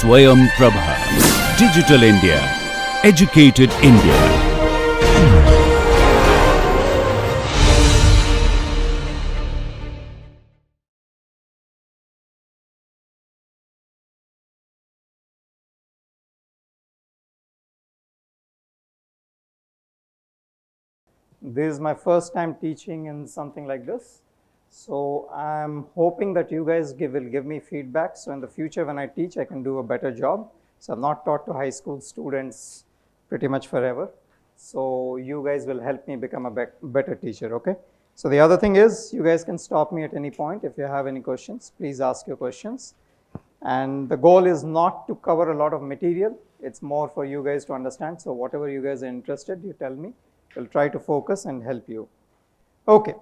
Swayam Prabha. Digital India. Educated India. This is my first time teaching in something like this. So I'm hoping that you guys will give me feedback. So in the future when I teach, I can do a better job. So I've not taught to high school students pretty much forever. So you guys will help me become a better teacher, okay? So the other thing is, you guys can stop me at any point. If you have any questions, please ask your questions. And the goal is not to cover a lot of material. It's more for you guys to understand. So whatever you guys are interested, you tell me. We'll try to focus and help you. Okay,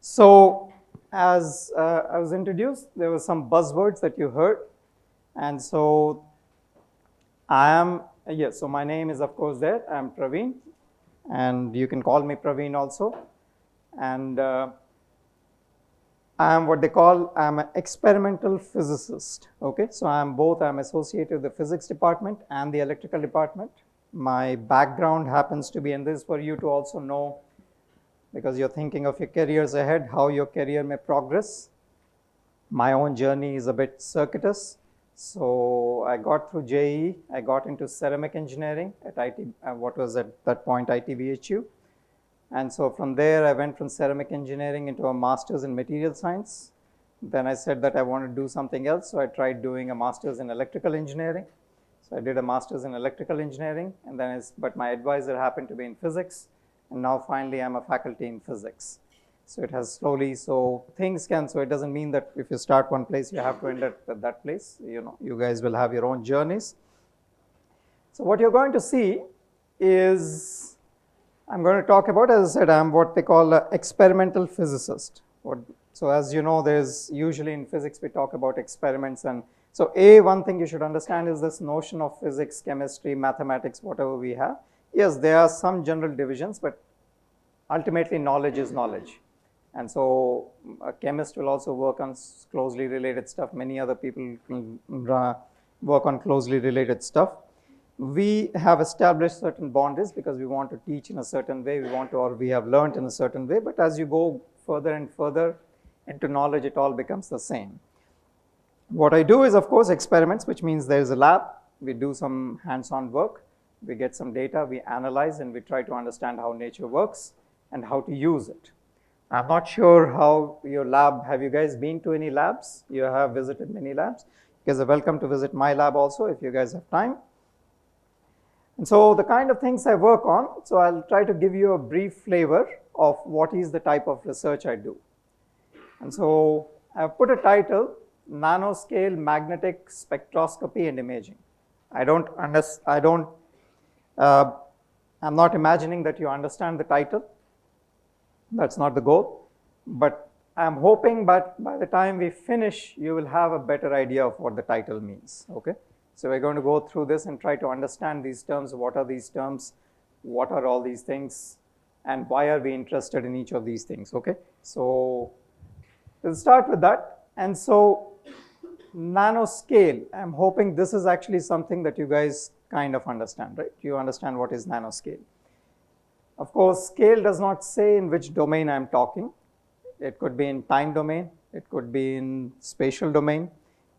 so as I was introduced, there were some buzzwords that you heard. And so so my name is of course there. I'm Praveen, and you can call me Praveen also. And I'm I'm an experimental physicist. Okay, so I'm associated with the physics department and the electrical department. My background happens to be in this for you to also know, because you're thinking of your careers ahead, how your career may progress. My own journey is a bit circuitous. So I got through JEE, I got into ceramic engineering at what was at that point ITBHU. And so from there, I went from ceramic engineering into a master's in material science. Then I said that I want to do something else. So I tried doing a master's in electrical engineering. So I did a master's in electrical engineering, and then but my advisor happened to be in physics. And now finally, I'm a faculty in physics. So it has slowly, so it doesn't mean that if you start one place, you have to end at that place. You guys will have your own journeys. So what you're going to see is, I'm going to talk about, as I said, I'm what they call an experimental physicist. So as you know, there's usually in physics, we talk about experiments. And so one thing you should understand is this notion of physics, chemistry, mathematics, whatever we have. Yes, there are some general divisions, but ultimately knowledge is knowledge. And so a chemist will also work on closely related stuff. Many other people work on closely related stuff. We have established certain boundaries because we want to teach in a certain way. We have learned in a certain way. But as you go further and further into knowledge, it all becomes the same. What I do is, of course, experiments, which means there is a lab. We do some hands-on work. We get some data, we analyze, and we try to understand how nature works and how to use it. I'm not sure how your lab, have you guys been to any labs? You have visited many labs. You guys are welcome to visit my lab also if you guys have time. And so the kind of things I work on, so I'll try to give you a brief flavor of what is the type of research I do. And so I've put a title, Nanoscale Magnetic Spectroscopy and Imaging. I'm not imagining that you understand the title. That's not the goal. But I'm hoping that by the time we finish, you will have a better idea of what the title means. Okay? So we're going to go through this and try to understand these terms. What are these terms? What are all these things? And why are we interested in each of these things? Okay? So we'll start with that. And so nanoscale, I'm hoping this is actually something that you guys kind of understand, right? You understand what is nanoscale. Of course, scale does not say in which domain I'm talking. It could be in time domain. It could be in spatial domain.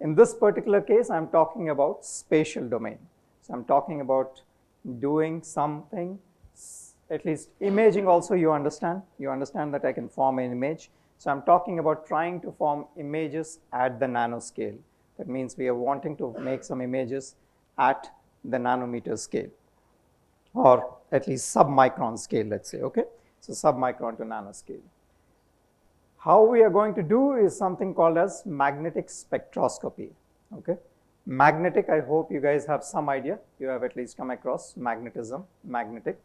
In this particular case, I'm talking about spatial domain. So I'm talking about doing something, at least imaging also you understand. You understand that I can form an image. So I'm talking about trying to form images at the nanoscale. That means we are wanting to make some images at the nanometer scale, or at least submicron scale, let's say, okay? So submicron to nanoscale. How we are going to do is something called as magnetic spectroscopy, okay? Magnetic, I hope you guys have some idea. You have at least come across magnetism, magnetic.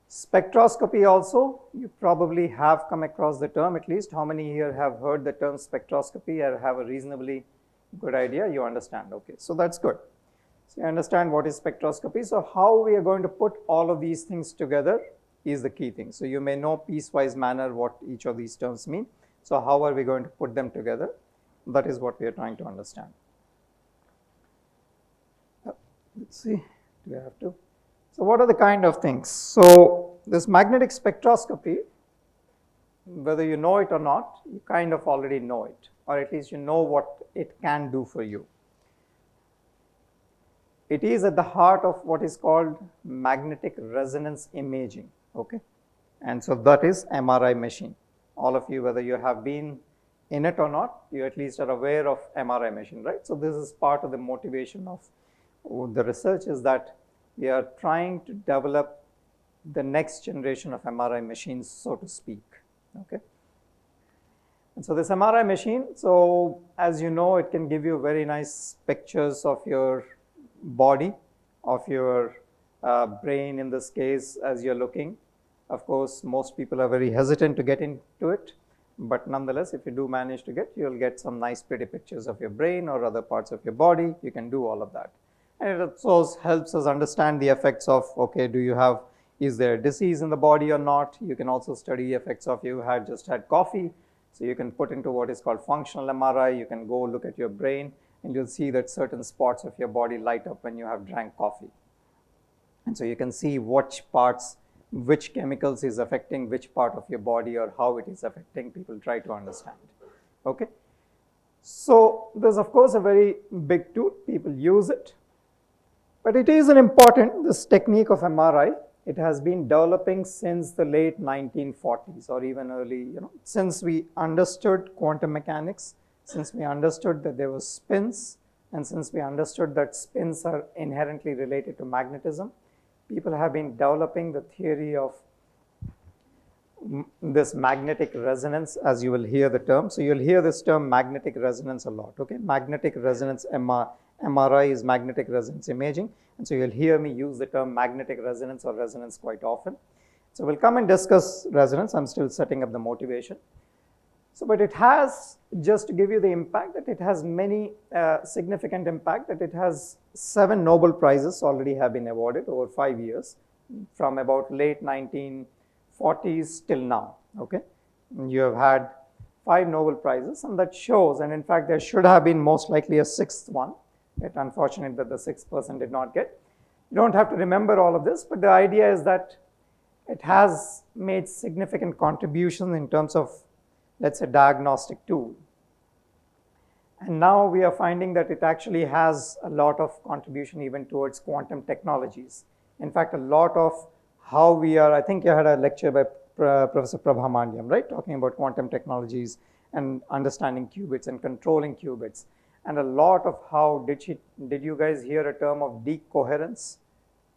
Spectroscopy also, you probably have come across the term, at least. How many here have heard the term spectroscopy or have a reasonably good idea? You understand, okay, so that's good. So you understand what is spectroscopy. So how we are going to put all of these things together is the key thing. So you may know piecewise manner what each of these terms mean. So how are we going to put them together? That is what we are trying to understand. let's see, do we have to? So what are the kind of things? So this magnetic spectroscopy, whether you know it or not, you kind of already know it, or at least you know what it can do for you. It is at the heart of what is called magnetic resonance imaging, okay? And so that is MRI machine. All of you, whether you have been in it or not, you at least are aware of MRI machine, right? So this is part of the motivation of the research, is that we are trying to develop the next generation of MRI machines, so to speak, okay? And so this MRI machine, so as you know, it can give you very nice pictures of your body, of your brain in this case, as you're looking. Of course, most people are very hesitant to get into it, but nonetheless, if you do manage to get, you'll get some nice pretty pictures of your brain or other parts of your body. You can do all of that. And it also helps us understand the effects of, okay, is there a disease in the body or not? You can also study effects of you had just had coffee. So you can put into what is called functional MRI. You can go look at your brain, and you'll see that certain spots of your body light up when you have drank coffee. And so you can see which chemicals is affecting which part of your body, or how it is affecting. People try to understand, okay? So there's of course a very big tool. People use it, but it is this technique of MRI, it has been developing since the late 1940s or even early, since we understood quantum mechanics, since we understood that there were spins, and since we understood that spins are inherently related to magnetism, people have been developing the theory of this magnetic resonance, as you will hear the term. So you'll hear this term magnetic resonance a lot, okay? Magnetic resonance MRI is magnetic resonance imaging, and so you'll hear me use the term magnetic resonance or resonance quite often. So we'll come and discuss resonance. I'm still setting up the motivation. So, but it has, just to give you the impact, that it has many significant impact, that it has 7 Nobel Prizes already have been awarded over 5 years, from about late 1940s till now, okay? You have had 5 Nobel Prizes, and that shows, and in fact there should have been most likely a 6th one. It's unfortunate that the 6th person did not get. You don't have to remember all of this, but the idea is that it has made significant contributions in terms of, let's say, diagnostic tool. And now we are finding that it actually has a lot of contribution even towards quantum technologies. In fact, a lot of how we are, I think you had a lecture by Professor Prabha Mandyam, right? Talking about quantum technologies and understanding qubits and controlling qubits. And a lot of how, did you guys hear a term of decoherence?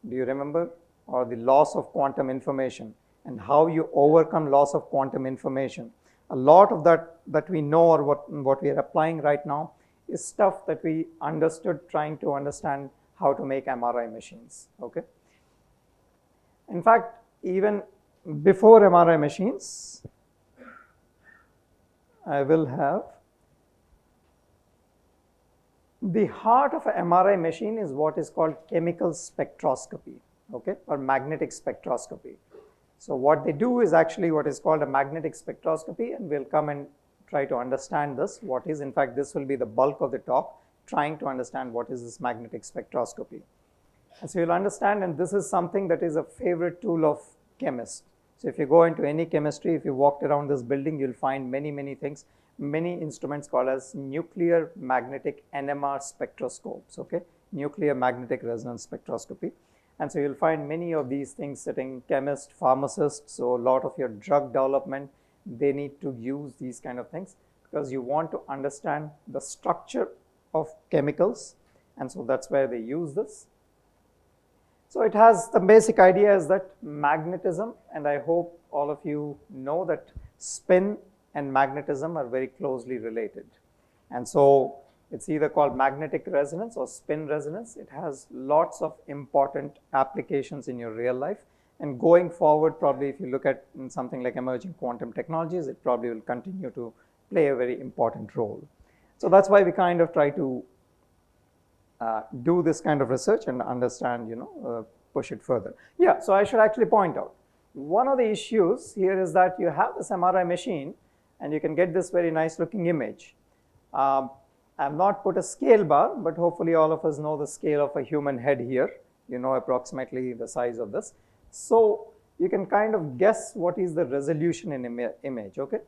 Do you remember? Or the loss of quantum information, and how you overcome loss of quantum information. A lot of that we know, or what we are applying right now, is stuff that we understood trying to understand how to make MRI machines, okay? In fact, even before MRI machines, I will have the heart of an MRI machine is what is called chemical spectroscopy, okay, or magnetic spectroscopy. So what they do is actually what is called a magnetic spectroscopy, and we'll come and try to understand this. What is, in fact, this will be the bulk of the talk, trying to understand what is this magnetic spectroscopy. And so you'll understand, and this is something that is a favorite tool of chemists. So if you go into any chemistry, if you walked around this building, you'll find many things, many instruments called as nuclear magnetic NMR spectroscopes, okay, nuclear magnetic resonance spectroscopy. And so you'll find many of these things sitting, chemists, pharmacists. So a lot of your drug development, they need to use these kind of things, because you want to understand the structure of chemicals, and so that's where they use this. So it has, the basic idea is that magnetism, and I hope all of you know that spin and magnetism are very closely related. And so it's either called magnetic resonance or spin resonance. It has lots of important applications in your real life. And going forward, probably if you look at something like emerging quantum technologies, it probably will continue to play a very important role. So that's why we kind of try to do this kind of research and understand, push it further. Yeah, so I should actually point out, one of the issues here is that you have this MRI machine and you can get this very nice looking image. I have not put a scale bar, but hopefully all of us know the scale of a human head here. You know approximately the size of this. So you can kind of guess what is the resolution in image, okay?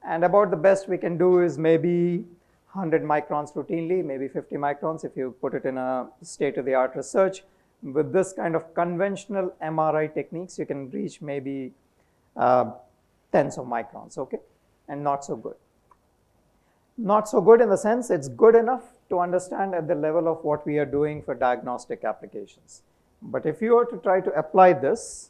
And about the best we can do is maybe 100 microns routinely, maybe 50 microns if you put it in a state-of-the-art research. With this kind of conventional MRI techniques, you can reach maybe tens of microns, okay? And not so good. Not so good in the sense it's good enough to understand at the level of what we are doing for diagnostic applications. But if you were to try to apply this,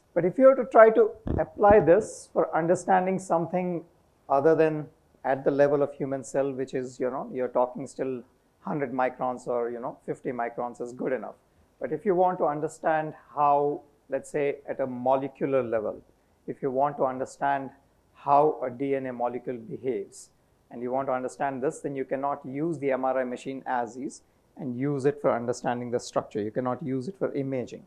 for understanding something other than at the level of human cell, which is, you know, you're talking still 100 microns or, you know, 50 microns is good enough. But if you want to understand how, let's say at a molecular level, if you want to understand how a DNA molecule behaves, and you want to understand this, then you cannot use the MRI machine as is and use it for understanding the structure. You cannot use it for imaging.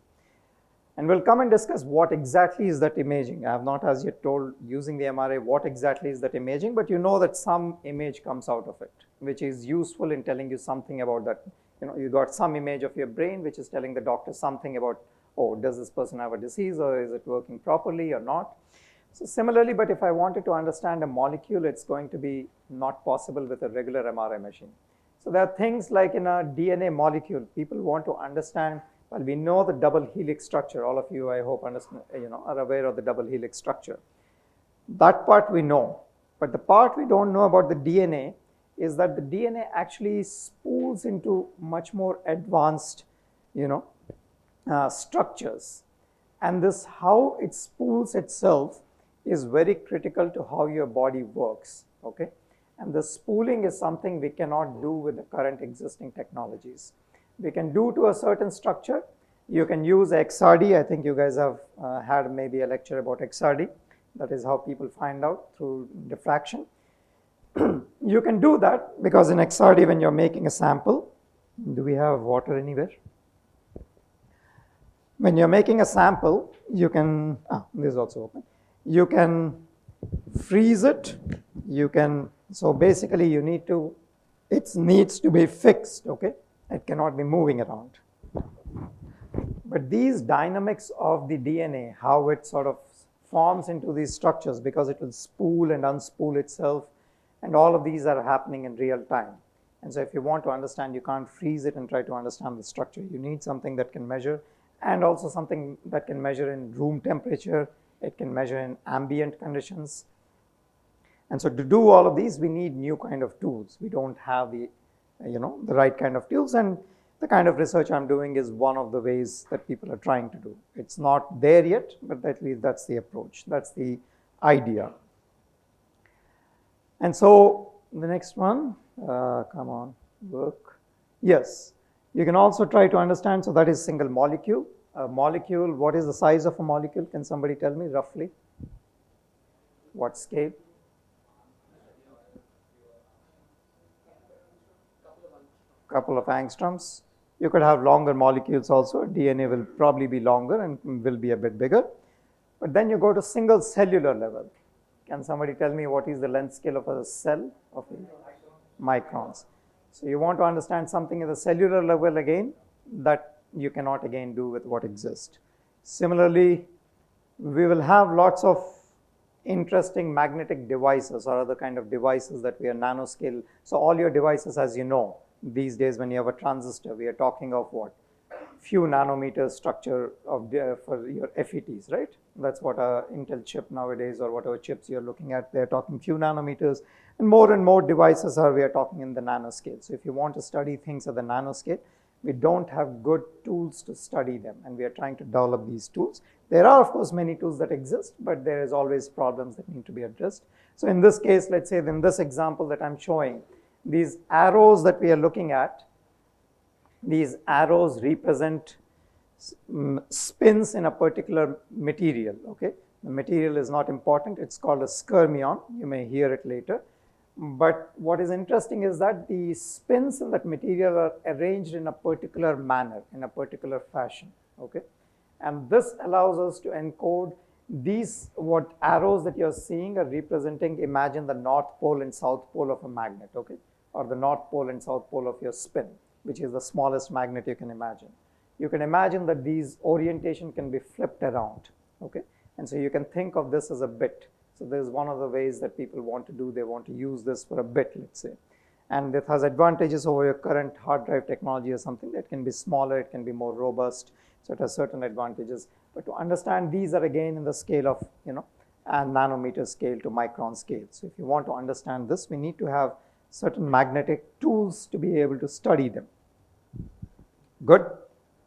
And we'll come and discuss what exactly is that imaging. I have not as yet told using the MRI what exactly is that imaging, but you know that some image comes out of it, which is useful in telling you something about that. You know, you got some image of your brain, which is telling the doctor something about, oh, does this person have a disease or is it working properly or not? So similarly, but if I wanted to understand a molecule, it's going to be not possible with a regular MRI machine. So there are things like in a DNA molecule, people want to understand, well, we know the double helix structure. All of you, I hope, understand, you know, are aware of the double helix structure. That part we know, but the part we don't know about the DNA is that the DNA actually spools into much more advanced, you know, structures. And this, how it spools itself, is very critical to how your body works, okay? And the spooling is something we cannot do with the current existing technologies. We can do to a certain structure. You can use XRD. I think you guys have had maybe a lecture about XRD. That is how people find out through diffraction. You can do that because in XRD, when you're making a sample, do we have water anywhere? When you're making a sample, you can, this is also open. You can freeze it, you can, so basically you need to, it needs to be fixed, okay? It cannot be moving around. But these dynamics of the DNA, how it sort of forms into these structures, because it will spool and unspool itself, and all of these are happening in real time. And so if you want to understand, you can't freeze it and try to understand the structure. You need something that can measure, and also something that can measure in room temperature. It can measure in ambient conditions. And so to do all of these, we need new kind of tools. We don't have the, you know, the right kind of tools, and the kind of research I'm doing is one of the ways that people are trying to do. It's not there yet, but at least that's the approach. That's the idea. And so the next one, come on, work. Yes, you can also try to understand, so that is single molecule. A molecule, what is the size of a molecule? Can somebody tell me roughly? What scale? Couple of angstroms. You could have longer molecules also. DNA will probably be longer and will be a bit bigger. But then you go to single cellular level. Can somebody tell me what is the length scale of a cell? Of microns. So you want to understand something at the cellular level again, that you cannot again do with what exists. Similarly, we will have lots of interesting magnetic devices or other kind of devices that we are nanoscale. So all your devices, as you know, these days when you have a transistor, we are talking of what? Few nanometers structure of for your FETs, right? That's what a Intel chip nowadays, or whatever chips you're looking at, they're talking few nanometers, and more devices we are talking in the nanoscale. So if you want to study things at the nanoscale, we don't have good tools to study them, and we are trying to develop these tools. There are, of course, many tools that exist, but there is always problems that need to be addressed. So in this case, let's say in this example that I'm showing, these arrows that we are looking at, these arrows represent spins in a particular material, okay? The material is not important. It's called a skyrmion. You may hear it later. But what is interesting is that the spins in that material are arranged in a particular manner, in a particular fashion, okay? And this allows us to encode these, what arrows that you're seeing are representing, imagine the north pole and south pole of a magnet, okay? or the north pole and south pole of your spin, which is the smallest magnet you can imagine. You can imagine that these orientation can be flipped around, okay? And so you can think of this as a bit. So there's one of the ways that people want to do, they want to use this for a bit, let's say. And it has advantages over your current hard drive technology or something that can be smaller, it can be more robust, so it has certain advantages. But to understand, these are again in the scale of, a nanometer scale to micron scale. So if you want to understand this, we need to have certain magnetic tools to be able to study them. Good?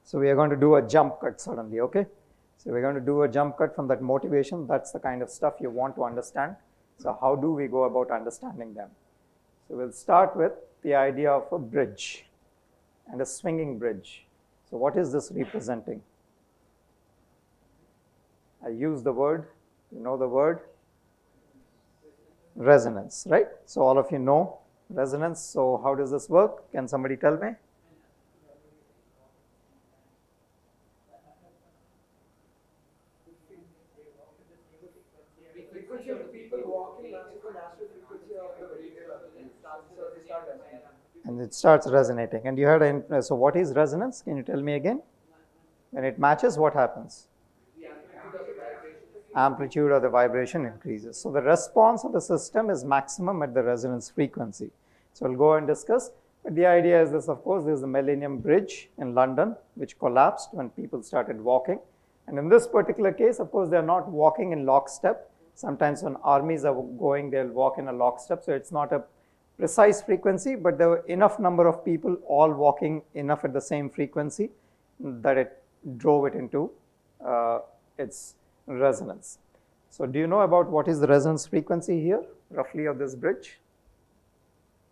So we are going to do a jump cut suddenly, okay? So we're going to do a jump cut from that motivation. That's the kind of stuff you want to understand. So how do we go about understanding them? So we'll start with the idea of a bridge and a swinging bridge. So what is this representing? I use the word, you know the word? Resonance, right? So all of you know resonance. So how does this work? Can somebody tell me? And it starts resonating. And you heard, so what is resonance? Can you tell me again? When it matches, what happens? Amplitude of the vibration increases. So the response of the system is maximum at the resonance frequency. So we'll go and discuss. But the idea is this, of course, there's the Millennium Bridge in London, which collapsed when people started walking. And in this particular case, of course, they're not walking in lockstep. Sometimes when armies are going, they'll walk in a lockstep. So it's not a precise frequency, but there were enough number of people all walking enough at the same frequency that it drove it into its resonance. So do you know about what is the resonance frequency here, roughly, of this bridge?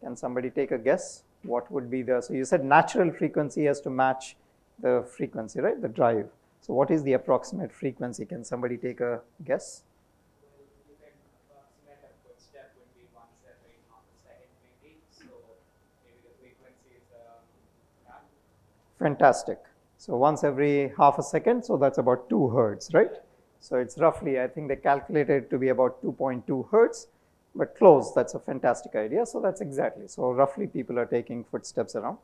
Can somebody take a guess? What would be the, so you said natural frequency has to match the frequency, right, the drive. So what is the approximate frequency? Can somebody take a guess? Fantastic. So once every half a second, so that's about 2 hertz, right? So it's roughly, I think they calculated it to be about 2.2 hertz, but close, that's a fantastic idea. So that's exactly, so roughly people are taking footsteps around.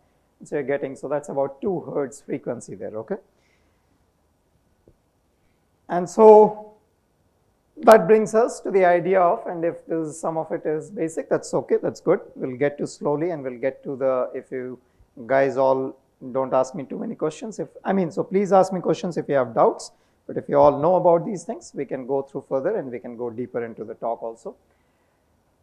So you're getting, so that's about 2 hertz frequency there, okay? And so that brings us to the idea of, and if this, some of it is basic, that's okay, that's good. We'll get to slowly and we'll get to the, if you guys all don't ask me too many questions. So please ask me questions if you have doubts. But if you all know about these things, we can go through further and we can go deeper into the talk also.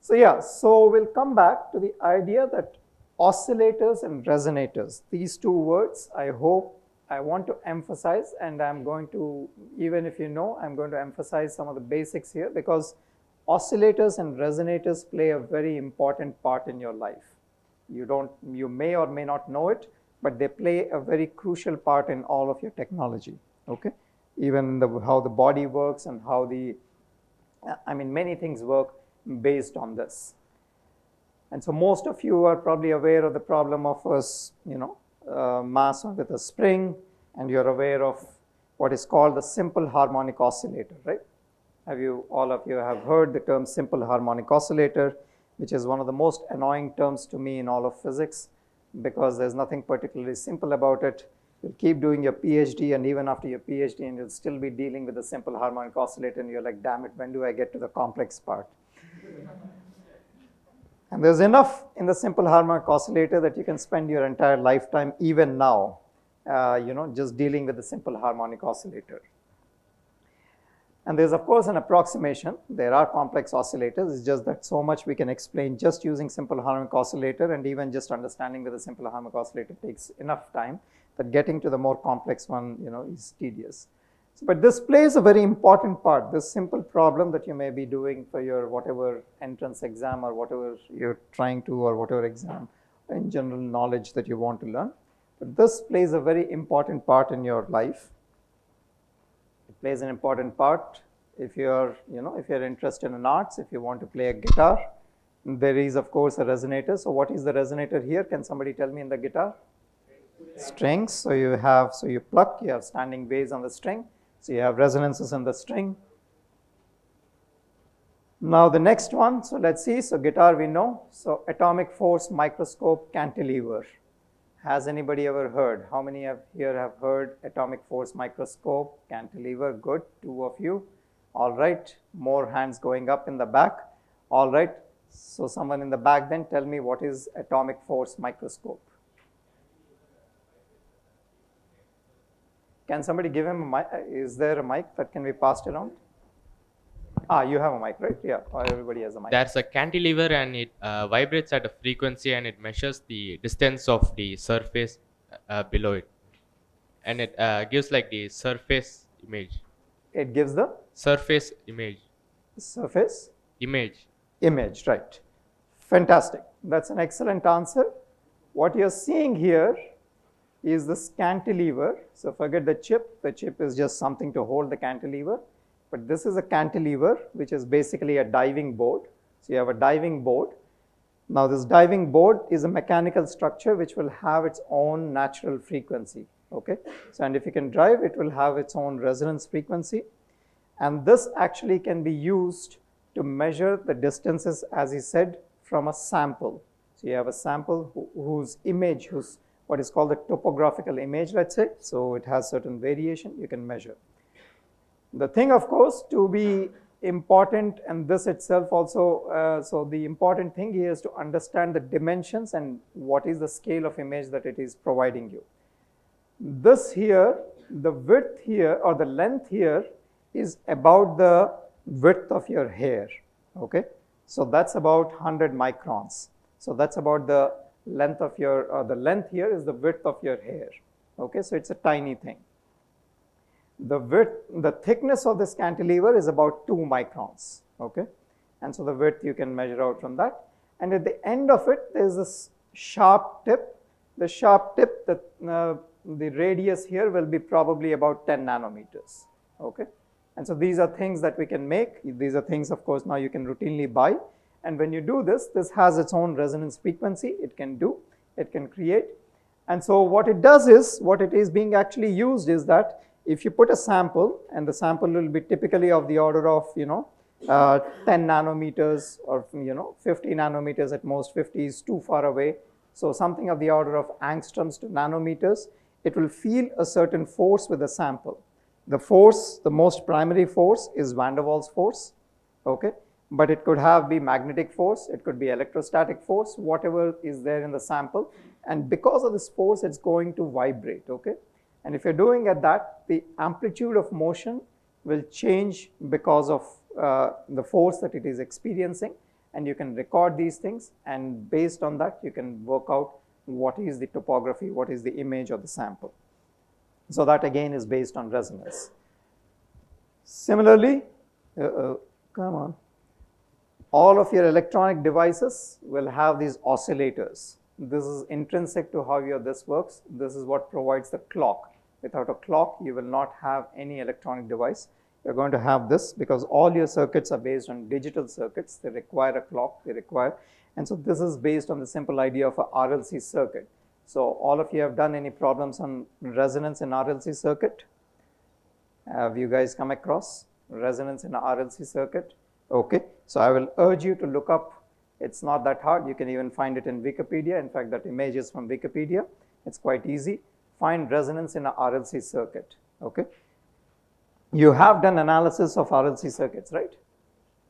So yeah, so we'll come back to the idea that oscillators and resonators, these two words, I hope I want to emphasize, and I'm going to, even if you know, I'm going to emphasize some of the basics here, because oscillators and resonators play a very important part in your life. You may or may not know it, but they play a very crucial part in all of your technology, okay? Even how the body works and how many things work based on this. And so most of you are probably aware of the problem of mass with a spring, and you're aware of what is called the simple harmonic oscillator, right? All of you have heard the term simple harmonic oscillator, which is one of the most annoying terms to me in all of physics, because there's nothing particularly simple about it. You'll keep doing your PhD, and even after your PhD, and you'll still be dealing with the simple harmonic oscillator, and you're like, damn it, when do I get to the complex part? And there's enough in the simple harmonic oscillator that you can spend your entire lifetime, even now, just dealing with the simple harmonic oscillator. And there's, of course, an approximation. There are complex oscillators. It's just that so much we can explain just using simple harmonic oscillator, and even just understanding with a simple harmonic oscillator takes enough time that getting to the more complex one, is tedious. So, but this plays a very important part, this simple problem that you may be doing for your whatever entrance exam or whatever you're trying to, or whatever exam in general knowledge that you want to learn. But this plays a very important part in your life. It plays an important part if you're, if you're interested in arts, if you want to play a guitar. There is, of course, a resonator. So what is the resonator here? Can somebody tell me in the guitar? Strings. So you pluck, you have standing waves on the string. So you have resonances in the string. Now the next one, so let's see, so guitar we know, so atomic force microscope cantilever. Has anybody ever heard? How many here have heard atomic force microscope cantilever? Good, 2 of you. All right, more hands going up in the back. All right, so someone in the back then, tell me what is atomic force microscope. Can somebody give him a mic? Is there a mic that can be passed around? Ah, you have a mic, right? Yeah, everybody has a mic. There's a cantilever and it vibrates at a frequency and it measures the distance of the surface below it. And it gives like the surface image. It gives the Surface image. surface Image. image, right? Fantastic. That's an excellent answer. What you're seeing here is this cantilever. So forget the chip. The chip is just something to hold the cantilever. But this is a cantilever, which is basically a diving board. So you have a diving board. Now this diving board is a mechanical structure which will have its own natural frequency. Okay. So and if you can drive, it will have its own resonance frequency. And this actually can be used to measure the distances, as he said, from a sample. So you have a sample whose image, whose what is called the topographical image, let's say. So it has certain variation you can measure. The thing, of course, to be important, and this itself also, so the important thing here is to understand the dimensions and what is the scale of image that it is providing you. This here, the width here or the length here is about the width of your hair, okay? So that's about 100 microns. So that's about the length of your, the length here is the width of your hair, okay? So it's a tiny thing. The width, the thickness of this cantilever is about 2 microns, okay? And so the width you can measure out from that. And at the end of it, there's this sharp tip. The sharp tip, the radius here will be probably about 10 nanometers, okay? And so these are things that we can make. These are things, of course, now you can routinely buy. And when you do this, this has its own resonance frequency. It can do, it can create. And so what it does is, what it is being actually used is that if you put a sample, and the sample will be typically of the order of, 10 nanometers or, 50 nanometers at most. 50 is too far away. So something of the order of angstroms to nanometers, it will feel a certain force with the sample. The force, the most primary force is van der Waals force, okay? But it could be magnetic force, it could be electrostatic force, whatever is there in the sample. And because of this force, it's going to vibrate, okay? And if you're doing at that, the amplitude of motion will change because of the force that it is experiencing. And you can record these things, and based on that, you can work out what is the topography, what is the image of the sample. So that again is based on resonance. Similarly, come on, all of your electronic devices will have these oscillators. This is intrinsic to how this works. This is what provides the clock. Without a clock, you will not have any electronic device. You're going to have this because all your circuits are based on digital circuits. They require a clock, and so this is based on the simple idea of a RLC circuit. So all of you have done any problems on resonance in RLC circuit? Have you guys come across resonance in a RLC circuit? Okay, so I will urge you to look up. It's not that hard. You can even find it in Wikipedia. In fact, that image is from Wikipedia. It's quite easy. Find resonance in a RLC circuit, okay? You have done analysis of RLC circuits, right?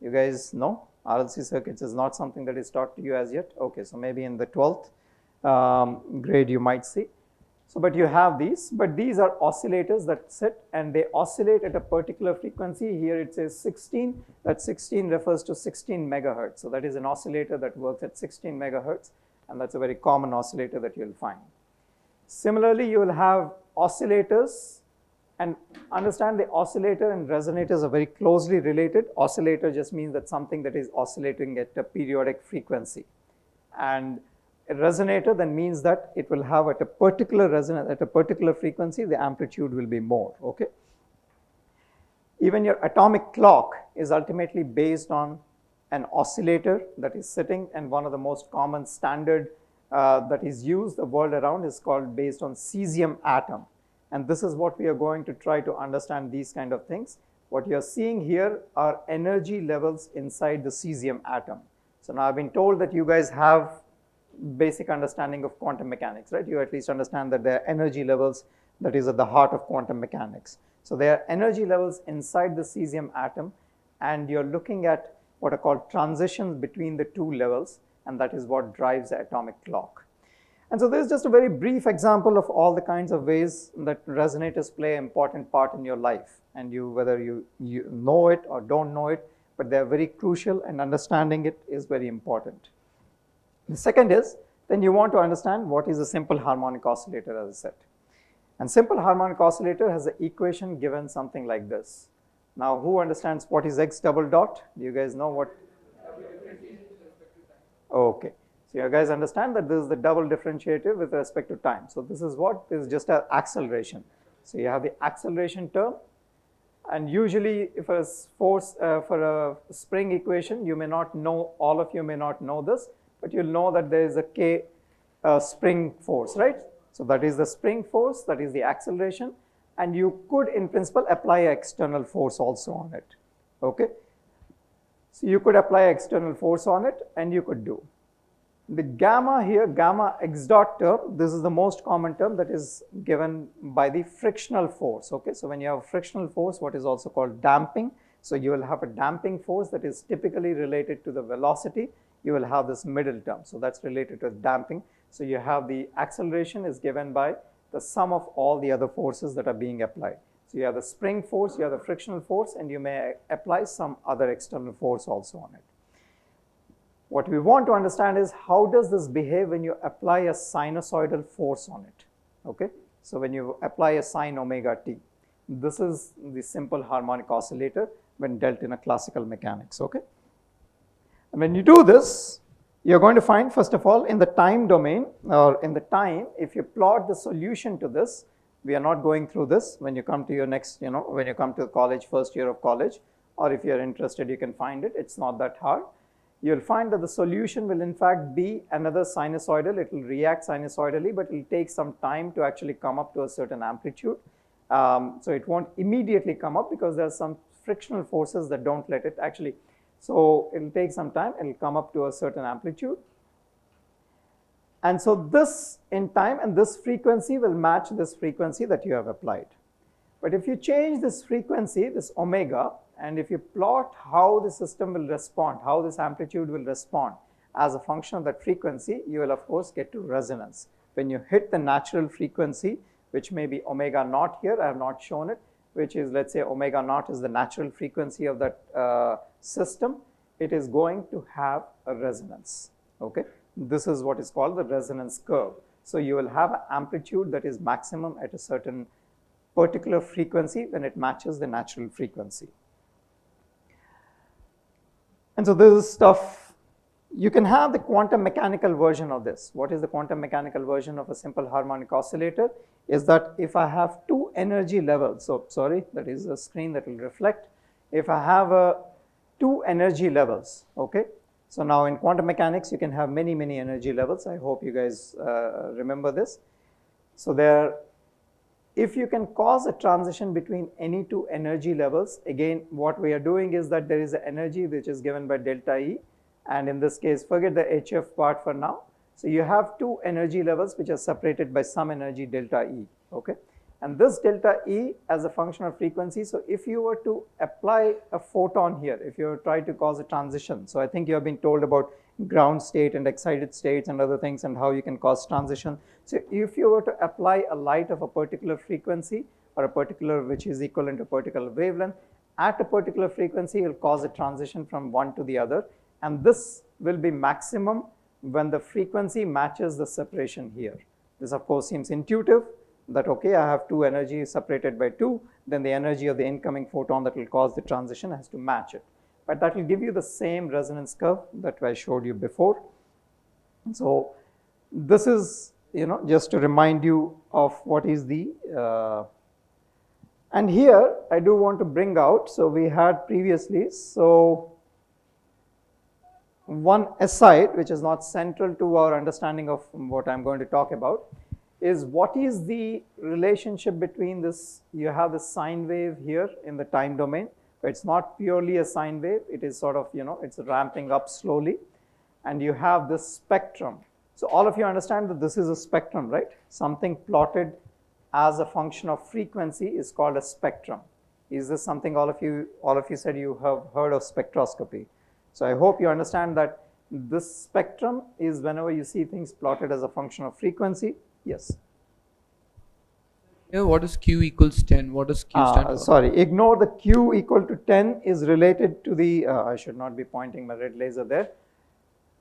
You guys know RLC circuits is not something that is taught to you as yet. Okay, so maybe in the 12th grade you might see. So, but you have these, but these are oscillators that sit and they oscillate at a particular frequency. Here it says 16, that 16 refers to 16 megahertz. So that is an oscillator that works at 16 megahertz, and that's a very common oscillator that you'll find. Similarly, you will have oscillators, and understand the oscillator and resonators are very closely related. Oscillator just means that something that is oscillating at a periodic frequency. And a resonator then means that it will have at a particular resonance, at a particular frequency, the amplitude will be more, okay? Even your atomic clock is ultimately based on an oscillator that is sitting, and one of the most common standard that is used the world around is called based on cesium atom. And this is what we are going to try to understand these kind of things. What you're seeing here are energy levels inside the cesium atom. So now I've been told that you guys have basic understanding of quantum mechanics, right? You at least understand that there are energy levels that is at the heart of quantum mechanics. So there are energy levels inside the cesium atom, and you're looking at what are called transitions between the two levels, and that is what drives the atomic clock. And so this is just a very brief example of all the kinds of ways that resonators play an important part in your life, and whether you know it or don't know it, but they're very crucial, and understanding it is very important. The second is, then you want to understand what is a simple harmonic oscillator, as I said. And simple harmonic oscillator has an equation given something like this. Now, who understands what is x double dot? Do you guys know what? Okay. So you guys understand that this is the double differentiator with respect to time. So this is what? This is just an acceleration. So you have the acceleration term, and usually if a force for a spring equation, you may not know, all of you may not know this, but you'll know that there is a k spring force, right? So that is the spring force, that is the acceleration, and you could in principle apply an external force also on it, okay? So you could apply external force on it, and you could do. The gamma here, gamma x dot term, this is the most common term that is given by the frictional force, okay? So when you have frictional force, what is also called damping, so you will have a damping force that is typically related to the velocity. You will have this middle term, so that's related to damping. So you have the acceleration is given by the sum of all the other forces that are being applied. So you have the spring force, you have the frictional force, and you may apply some other external force also on it. What we want to understand is how does this behave when you apply a sinusoidal force on it, okay? So when you apply a sine omega t, this is the simple harmonic oscillator when dealt in a classical mechanics, okay? And when you do this, you're going to find, first of all, in the time domain, or in the time, if you plot the solution to this, we are not going through this. When you come to your next, when you come to college, first year of college, or if you're interested, you can find it. It's not that hard. You'll find that the solution will in fact be another sinusoidal. It will react sinusoidally, but it will take some time to actually come up to a certain amplitude. So it won't immediately come up because there are some frictional forces that don't let it actually. So it will take some time, it will come up to a certain amplitude. And so this in time and this frequency will match this frequency that you have applied. But if you change this frequency, this omega, and if you plot how the system will respond, how this amplitude will respond as a function of that frequency, you will of course get to resonance. When you hit the natural frequency, which may be omega naught here, I have not shown it, which is, let's say, omega naught is the natural frequency of that system, it is going to have a resonance, okay? This is what is called the resonance curve. So you will have an amplitude that is maximum at a certain particular frequency when it matches the natural frequency. And so this is stuff, you can have the quantum mechanical version of this. What is the quantum mechanical version of a simple harmonic oscillator? Is that if I have two energy levels, so sorry, that is a screen that will reflect. If I have two energy levels, okay? So now in quantum mechanics, you can have many, many energy levels. I hope you guys remember this. So if you can cause a transition between any two energy levels, again, what we are doing is that there is an energy which is given by delta E, and in this case, forget the HF part for now. So you have two energy levels which are separated by some energy delta E, okay? And this delta E as a function of frequency, so if you were to apply a photon here, if you try to cause a transition, so I think you have been told about ground state and excited states and other things and how you can cause transition. So if you were to apply a light of a particular frequency or a particular which is equivalent to a particular wavelength, at a particular frequency, it will cause a transition from one to the other. And this will be maximum when the frequency matches the separation here. This of course seems intuitive that, okay, I have two energies separated by two, then the energy of the incoming photon that will cause the transition has to match it. But that will give you the same resonance curve that I showed you before. So this is, just to remind you of what is the, and here I do want to bring out, so we had previously, so one aside which is not central to our understanding of what I'm going to talk about is what is the relationship between this, you have the sine wave here in the time domain, It's not purely a sine wave. It is sort of, it's ramping up slowly. And you have this spectrum. So all of you understand that this is a spectrum, right? Something plotted as a function of frequency is called a spectrum. Is this something all of you said you have heard of spectroscopy? So I hope you understand that this spectrum is whenever you see things plotted as a function of frequency. Yes. Yeah, what is q equals 10? What does q stand for? Sorry, ignore the q equal to 10 is related to the, I should not be pointing my red laser there.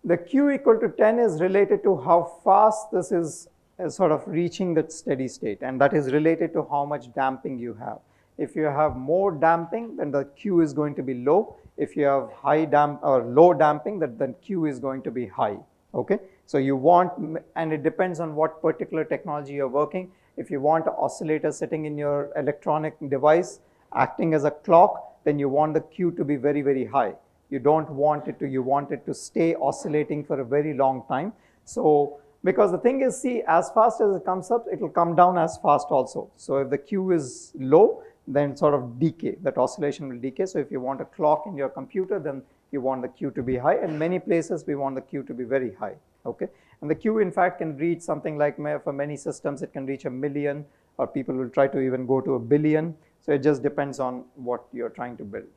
The q equal to 10 is related to how fast this is sort of reaching that steady state, and that is related to how much damping you have. If you have more damping, then the q is going to be low. If you have high or low damping, then q is going to be high. Okay, so you want, and it depends on what particular technology you're working. If you want an oscillator sitting in your electronic device acting as a clock, then you want the q to be very, very high. You don't want it to, you want it to stay oscillating for a very long time. So, because the thing is, see, as fast as it comes up, it will come down as fast also. So if the q is low, then sort of decay, that oscillation will decay. So if you want a clock in your computer, then you want the q to be high. In many places, we want the q to be very high, okay? And the q, in fact, can reach something like, for many systems, it can reach 1 million, or people will try to even go to 1 billion. So it just depends on what you're trying to build.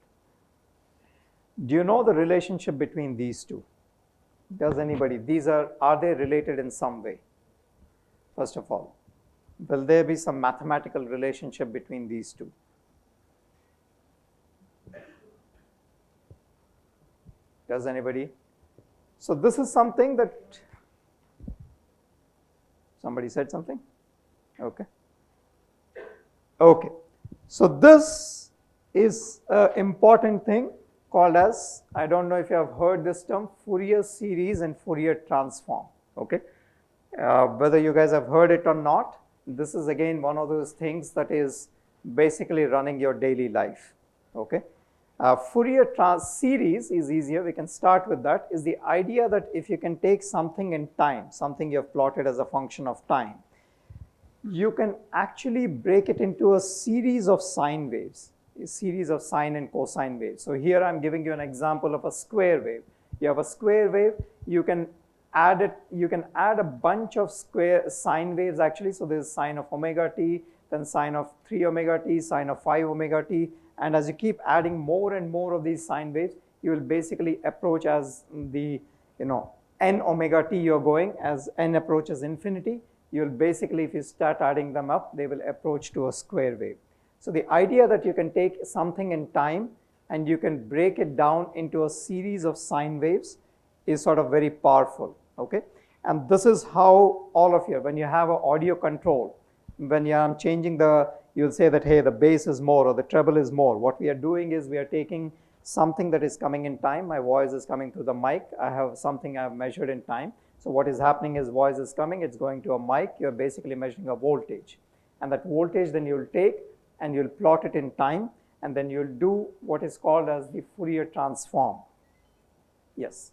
Do you know the relationship between these two? Does anybody? Are they related in some way? First of all, will there be some mathematical relationship between these two? Does anybody? So this is something that, somebody said something? Okay. Okay. So this is an important thing called as, I don't know if you have heard this term, Fourier series and Fourier transform. Okay. Whether you guys have heard it or not, this is again one of those things that is basically running your daily life. Okay. Fourier series is easier. We can start with that. Is the idea that if you can take something in time, something you have plotted as a function of time, you can actually break it into a series of sine waves, a series of sine and cosine waves. So here I'm giving you an example of a square wave. You have a square wave, you can add a bunch of square sine waves actually. So there's sine of omega t, then sine of 3 omega t, sine of 5 omega t, and as you keep adding more and more of these sine waves, you will basically approach as the, n omega t you're going, as n approaches infinity, you'll basically, if you start adding them up, they will approach to a square wave. So the idea that you can take something in time and you can break it down into a series of sine waves is sort of very powerful, okay? And this is how all of you, when you have an audio control, when I'm changing you'll say that, hey, the bass is more or the treble is more. What we are doing is we are taking something that is coming in time. My voice is coming through the mic. I have something I've measured in time. So what is happening is voice is coming, it's going to a mic. You're basically measuring a voltage. And that voltage then you'll take and you'll plot it in time, and then you'll do what is called as the Fourier transform. Yes?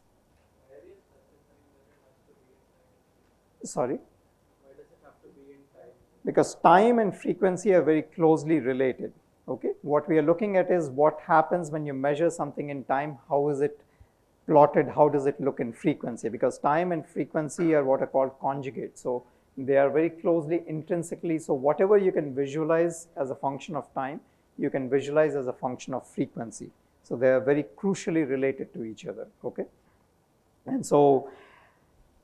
Sorry? Why does it have to be in time? Because time and frequency are very closely related. Okay? What we are looking at is what happens when you measure something in time, how is it plotted, how does it look in frequency? Because time and frequency are what are called conjugates. So they are very closely intrinsically, so whatever you can visualize as a function of time, you can visualize as a function of frequency. So they are very crucially related to each other, okay? And so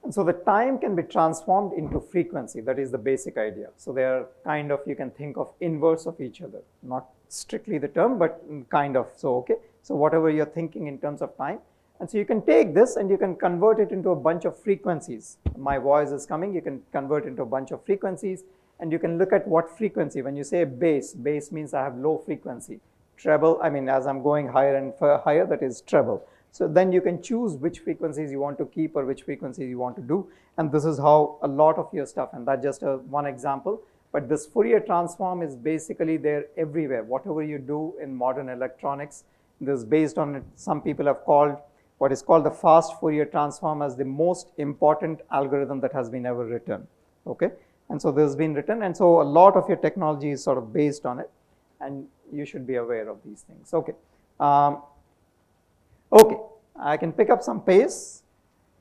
the time can be transformed into frequency. That is the basic idea. So they are kind of, you can think of inverse of each other, not strictly the term, but kind of. So, okay, so whatever you're thinking in terms of time, and so you can take this and you can convert it into a bunch of frequencies. My voice is coming, you can convert into a bunch of frequencies, and you can look at what frequency. When you say bass means I have low frequency. Treble, I mean, as I'm going higher and higher, that is treble. So then you can choose which frequencies you want to keep or which frequencies you want to do. And this is how a lot of your stuff, and that's just one example, but this Fourier transform is basically there everywhere. Whatever you do in modern electronics, this is based on it. Some people have called what is called the fast Fourier transform as the most important algorithm that has been ever written, okay? And so this has been written, and so a lot of your technology is sort of based on it, and you should be aware of these things, okay? Okay, I can pick up some pace.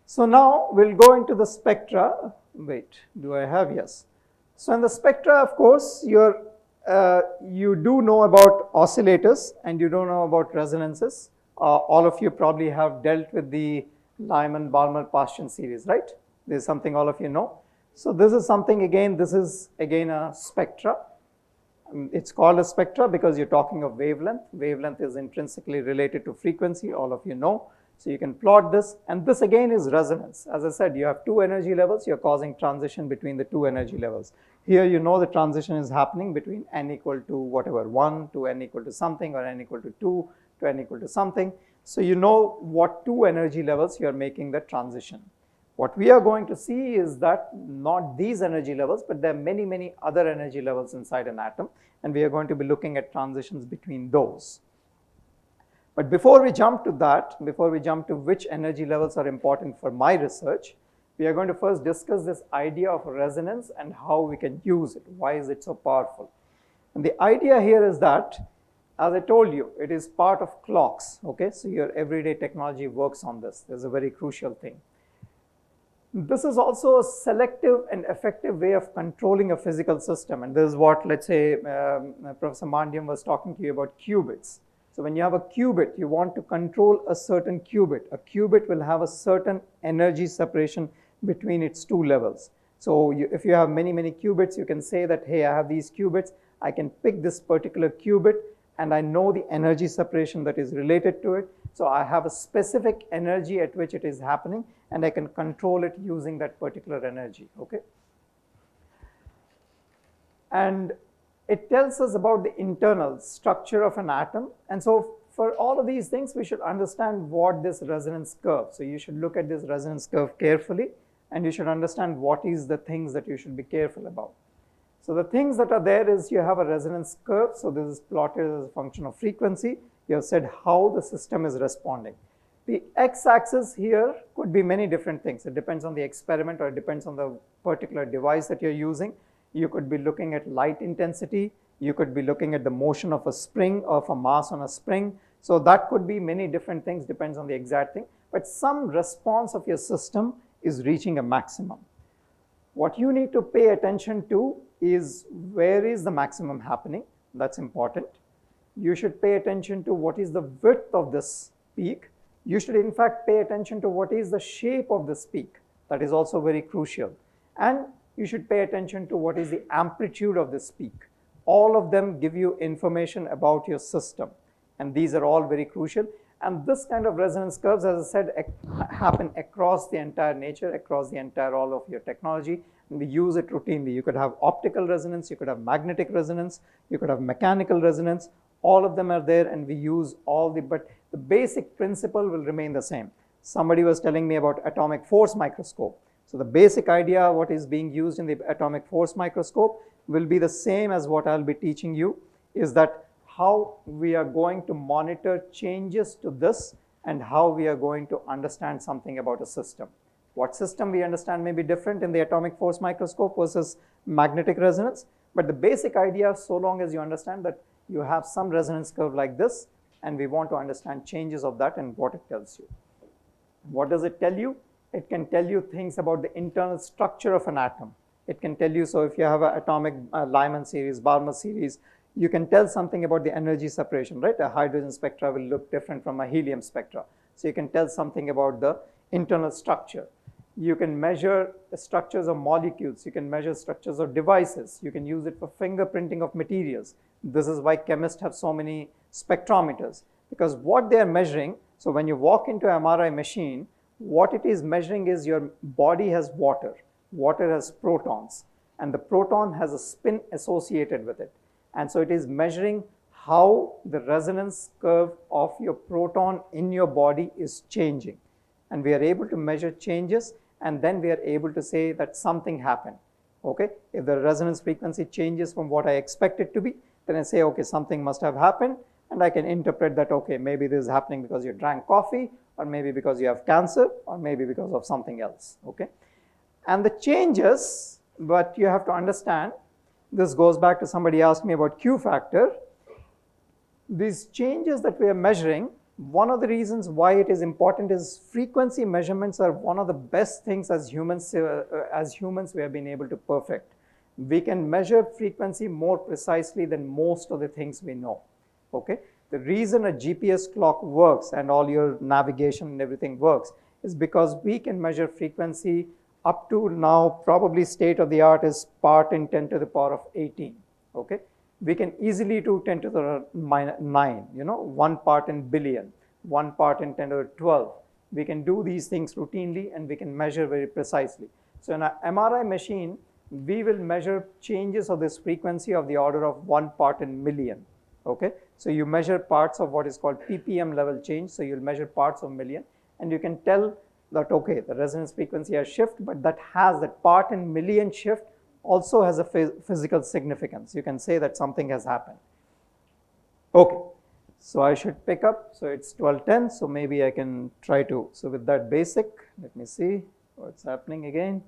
So now we'll go into the spectra. Wait, do I have? Yes. So in the spectra, of course, you do know about oscillators and you do know about resonances. All of you probably have dealt with the Lyman-Balmer-Paschen series, right? This is something all of you know. So this is something, again, this is again a spectra. It's called a spectra because you're talking of wavelength. Wavelength is intrinsically related to frequency, all of you know. So you can plot this, and this again is resonance. As I said, you have two energy levels, you're causing transition between the two energy levels. Here you know the transition is happening between n equal to whatever, 1 to n equal to something, or n equal to 2 to n equal to something. So you know what two energy levels you're making the transition. What we are going to see is that not these energy levels, but there are many, many other energy levels inside an atom, and we are going to be looking at transitions between those. But before we jump to that, before we jump to which energy levels are important for my research, we are going to first discuss this idea of resonance and how we can use it. Why is it so powerful? And the idea here is that, as I told you, it is part of clocks, okay? So your everyday technology works on this. This is a very crucial thing. This is also a selective and effective way of controlling a physical system. And this is what, let's say, Professor Mandyam was talking to you about qubits. So when you have a qubit, you want to control a certain qubit. A qubit will have a certain energy separation between its two levels. So if you have many, many qubits, you can say that, hey, I have these qubits. I can pick this particular qubit, and I know the energy separation that is related to it. So I have a specific energy at which it is happening, and I can control it using that particular energy, okay? And it tells us about the internal structure of an atom. And so for all of these things, we should understand what this resonance curve. So you should look at this resonance curve carefully, and you should understand what is the things that you should be careful about. So the things that are there is you have a resonance curve. So this is plotted as a function of frequency. You have said how the system is responding. The x-axis here could be many different things. It depends on the experiment, or it depends on the particular device that you're using. You could be looking at light intensity. You could be looking at the motion of a spring, of a mass on a spring. So that could be many different things, depends on the exact thing. But some response of your system is reaching a maximum. What you need to pay attention to is where is the maximum happening. That's important. You should pay attention to what is the width of this peak. You should in fact pay attention to what is the shape of this peak. That is also very crucial. And you should pay attention to what is the amplitude of this peak. All of them give you information about your system, and these are all very crucial. And this kind of resonance curves, as I said, happen across the entire nature, across the entire all of your technology, and we use it routinely. You could have optical resonance, you could have magnetic resonance, you could have mechanical resonance. All of them are there, and we use all but the basic principle will remain the same. Somebody was telling me about atomic force microscope. So the basic idea, what is being used in the atomic force microscope, will be the same as what I'll be teaching you, is that how we are going to monitor changes to this, and how we are going to understand something about a system. What system we understand may be different in the atomic force microscope versus magnetic resonance, but the basic idea, so long as you understand that you have some resonance curve like this, and we want to understand changes of that and what it tells you. What does it tell you? It can tell you things about the internal structure of an atom. It can tell you, so if you have an atomic Lyman series, Balmer series, you can tell something about the energy separation, right? A hydrogen spectra will look different from a helium spectra. So you can tell something about the internal structure. You can measure the structures of molecules. You can measure structures of devices. You can use it for fingerprinting of materials. This is why chemists have so many spectrometers, because what they are measuring, so when you walk into an MRI machine, what it is measuring is your body has water. Water has protons, and the proton has a spin associated with it. And so it is measuring how the resonance curve of your proton in your body is changing. And we are able to measure changes, and then we are able to say that something happened. Okay, if the resonance frequency changes from what I expect it to be, then I say, okay, something must have happened, and I can interpret that, okay, maybe this is happening because you drank coffee, or maybe because you have cancer, or maybe because of something else, okay? And the changes, but you have to understand, this goes back to somebody asked me about Q factor. these changes that we are measuring, one of the reasons why it is important is frequency measurements are one of the best things as humans we have been able to perfect. We can measure frequency more precisely than most of the things we know. Okay, the reason a GPS clock works and all your navigation and everything works is because we can measure frequency up to now. Probably state of the art is part in 10 to the power of 18. Okay, we can easily do 10 to the 9, 1 part in billion, 1 part in 10 to the 12. We can do these things routinely and we can measure very precisely. So in an MRI machine, we will measure changes of this frequency of the order of 1 part in million. Okay, so you measure parts of what is called ppm level change. So you'll measure parts of million and you can tell that, okay, the resonance frequency has shift, but that part in million shift also has a physical significance. You can say that something has happened. Okay, so I should pick up. So it's 12:10, so maybe I can try to. So with that basic, let me see what's happening again.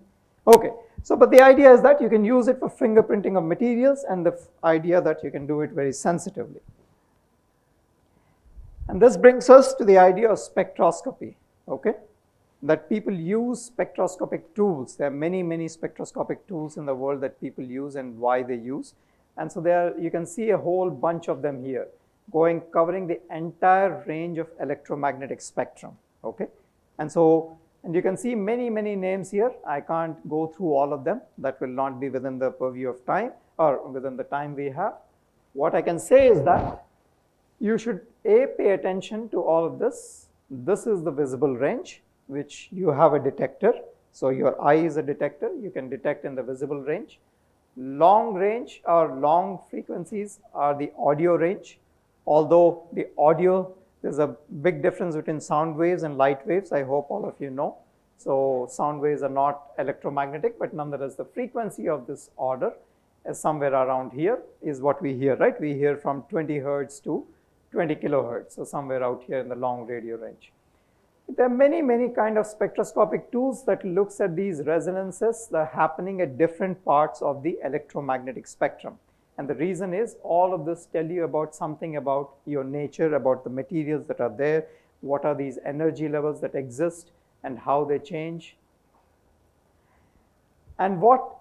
Okay, so but the idea is that you can use it for fingerprinting of materials, and the idea that you can do it very sensitively. And this brings us to the idea of spectroscopy. Okay, that people use spectroscopic tools. There are many, many spectroscopic tools in the world that people use and why they use. And so there you can see a whole bunch of them here, covering the entire range of electromagnetic spectrum. Okay, and you can see many, many names here. I can't go through all of them. That will not be within the purview of time or within the time we have. What I can say is that you should pay attention to all of this. This is the visible range, which you have a detector. So your eye is a detector. You can detect in the visible range. Long range or long frequencies are the audio range. Although the audio, there's a big difference between sound waves and light waves. I hope all of you know. So sound waves are not electromagnetic, but nonetheless the frequency of this order is somewhere around here is what we hear, right? We hear from 20 hertz to 20 kilohertz. So somewhere out here in the long radio range. There are many, many kind of spectroscopic tools that looks at these resonances that are happening at different parts of the electromagnetic spectrum. And the reason is all of this tell you about something about your nature, about the materials that are there, what are these energy levels that exist and how they change. And what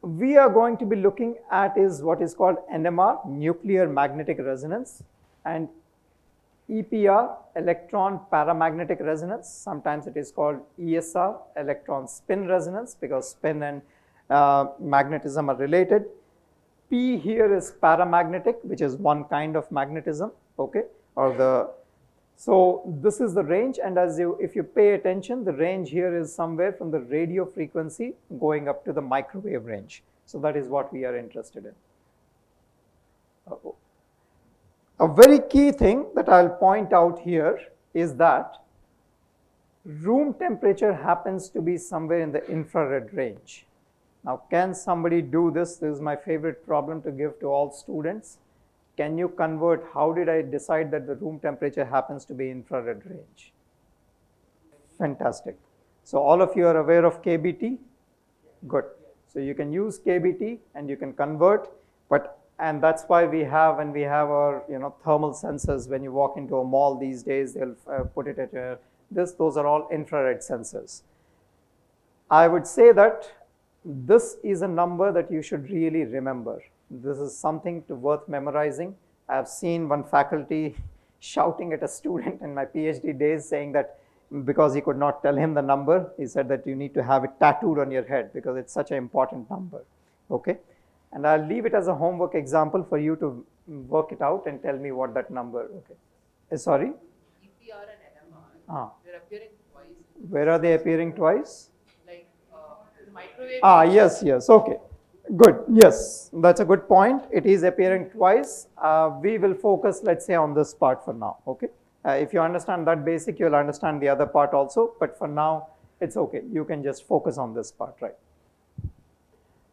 we are going to be looking at is what is called NMR, nuclear magnetic resonance, and EPR, electron paramagnetic resonance. Sometimes it is called ESR, electron spin resonance, because spin and magnetism are related. P here is paramagnetic, which is one kind of magnetism, okay, so this is the range, and if you pay attention, the range here is somewhere from the radio frequency going up to the microwave range. So that is what we are interested in. A very key thing that I'll point out here is that room temperature happens to be somewhere in the infrared range. Now, can somebody do this? This is my favorite problem to give to all students. Can you convert? How did I decide that the room temperature happens to be infrared range? Fantastic. So all of you are aware of KBT? Good. So you can use KBT and you can convert, and that's why when we have our thermal sensors. When you walk into a mall these days, they'll put it at those are all infrared sensors. I would say that this is a number that you should really remember. This is something worth memorizing. I have seen one faculty shouting at a student in my PhD days saying that because he could not tell him the number, he said that you need to have it tattooed on your head because it's such an important number. Okay, and I'll leave it as a homework example for you to work it out and tell me what that number. Okay, sorry. EPR and NMR. They're appearing twice. Where are they appearing twice? Like the microwave. Yes. Okay. Good. Yes, that's a good point. It is appearing twice. We will focus, let's say, on this part for now. Okay. If you understand that basic, you'll understand the other part also. But for now, it's okay. You can just focus on this part, right?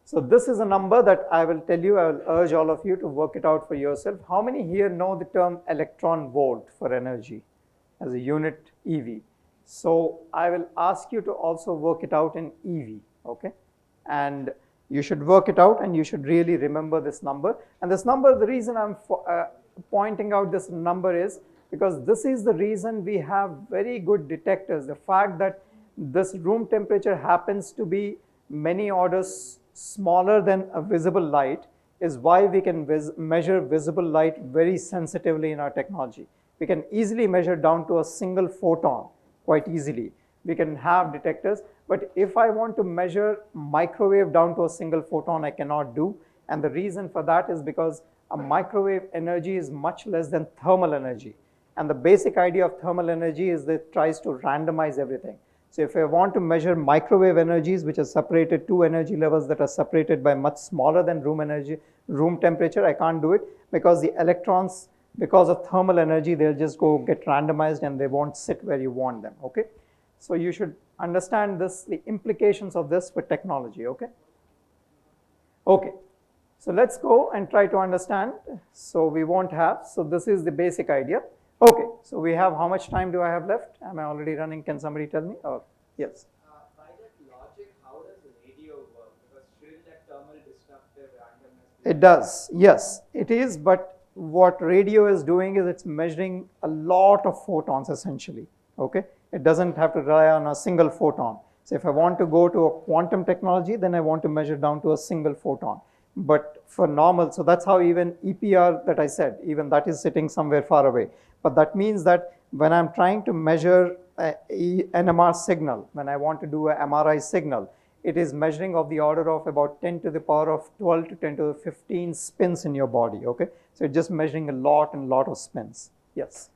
So this is a number that I will tell you. I will urge all of you to work it out for yourself. How many here know the term electron volt for energy as a unit EV? So I will ask you to also work it out in EV. Okay, and you should work it out and you should really remember this number. And this number, the reason pointing out this number is because this is the reason we have very good detectors. The fact that this room temperature happens to be many orders smaller than a visible light is why we can measure visible light very sensitively in our technology. We can easily measure down to a single photon quite easily. We can have detectors, but if I want to measure microwave down to a single photon, I cannot do. And the reason for that is because a microwave energy is much less than thermal energy. And the basic idea of thermal energy is that it tries to randomize everything. So if I want to measure microwave energies, which are separated, two energy levels that are separated by much smaller than room temperature, I can't do it because the electrons, because of thermal energy, they'll just go get randomized and they won't sit where you want them, okay? So you should understand this, the implications of this for technology, okay? Okay, so let's go and try to understand. So we won't have, so this is the basic idea. Okay, so we have, how much time do I have left? Am I already running? Can somebody tell me? Oh, yes. By that logic, how does radio work? Because shouldn't that thermal disruptive randomness? It does, yes, it is, but what radio is doing is it's measuring a lot of photons essentially, okay? It doesn't have to rely on a single photon. So if I want to go to a quantum technology, then I want to measure down to a single photon. But for normal, so that's how even EPR that I said, even that is sitting somewhere far away. But that means that when I'm trying to measure an NMR signal, when I want to do an MRI signal, it is measuring of the order of about 10 to the power of 12 to 10 to the 15 spins in your body, okay? So it's just measuring a lot of spins. Yes?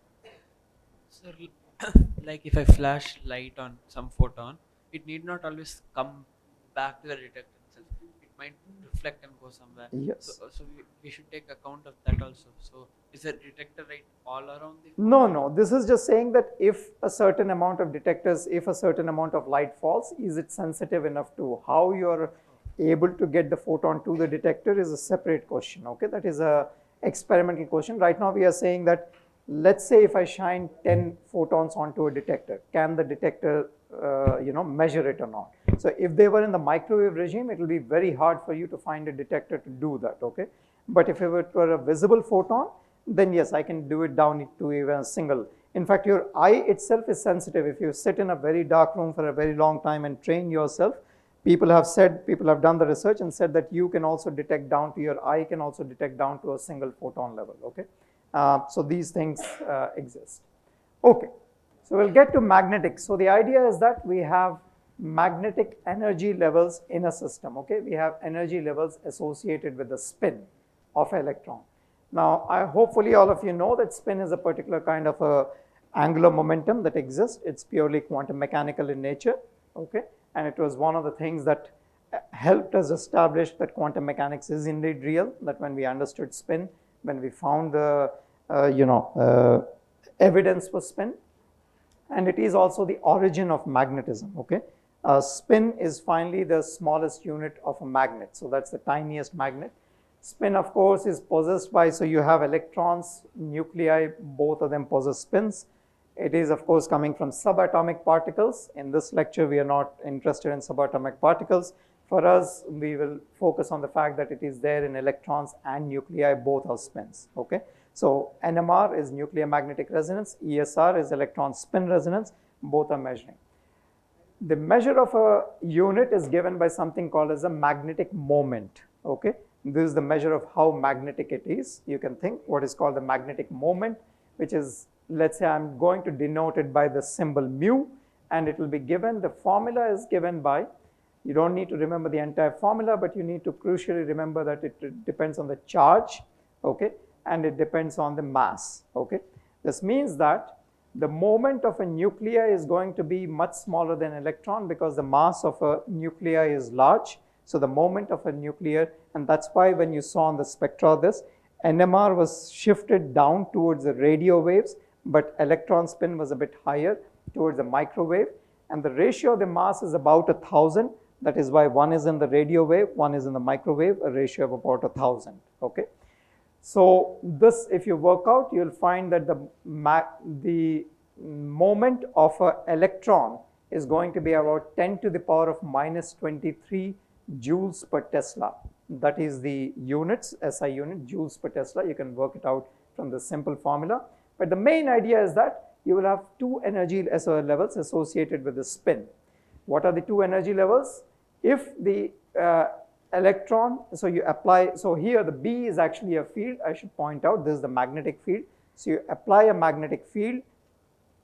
Sir, like if I flash light on some photon, it need not always come back to the detector itself. It might reflect and go somewhere. Yes. So we should take account of that also. So is the detector right all around the photon? No, this is just saying that if a certain amount of detectors, if a certain amount of light falls, is it sensitive enough to how you're able to get the photon to the detector is a separate question, okay? That is a experimental question. Right now we are saying that, let's say if I shine 10 photons onto a detector, can the detector measure it or not? So if they were in the microwave regime, it will be very hard for you to find a detector to do that, okay? But if it were a visible photon, then yes, I can do it down to even a single. In fact, your eye itself is sensitive. If you sit in a very dark room for a very long time and train yourself, people have done the research and said that you can also detect down to, your eye can also detect down to a single photon level, okay? So these things exist. Okay, so we'll get to magnetic. So the idea is that we have magnetic energy levels in a system, okay? We have energy levels associated with the spin of an electron. Now, hopefully all of you know that spin is a particular kind of a angular momentum that exists. It's purely quantum mechanical in nature, okay? And it was one of the things that helped us establish that quantum mechanics is indeed real, that when we understood spin, when we found the evidence for spin, and it is also the origin of magnetism, okay? Spin is finally the smallest unit of a magnet, so that's the tiniest magnet. Spin, of course, is possessed by, so you have electrons, nuclei, both of them possess spins. It is, of course, coming from subatomic particles. In this lecture, we are not interested in subatomic particles. For us, we will focus on the fact that it is there in electrons and nuclei, both are spins, okay? So NMR is nuclear magnetic resonance, ESR is electron spin resonance, both are measuring. The measure of a unit is given by something called as a magnetic moment, okay? This is the measure of how magnetic it is. You can think what is called the magnetic moment, which is, let's say I'm going to denote it by the symbol mu, and it will be given, the formula is given by, you don't need to remember the entire formula, but you need to crucially remember that it depends on the charge, okay, and it depends on the mass, okay. This means that the moment of a nuclei is going to be much smaller than an electron because the mass of a nuclei is large. So the moment of a nuclear, and that's why when you saw on the spectra this, NMR was shifted down towards the radio waves, but electron spin was a bit higher towards the microwave, and the ratio of the mass is about 1,000. That is why one is in the radio wave, one is in the microwave, a ratio of about 1,000, okay? So this, if you work out, you'll find that the moment of an electron is going to be about 10 to the power of minus 23 joules per Tesla. That is the units, SI unit, joules per Tesla. You can work it out from the simple formula. But the main idea is that you will have two energy levels associated with the spin. What are the two energy levels? If the electron, so you apply, so here the B is actually a field, I should point out, this is the magnetic field. So you apply a magnetic field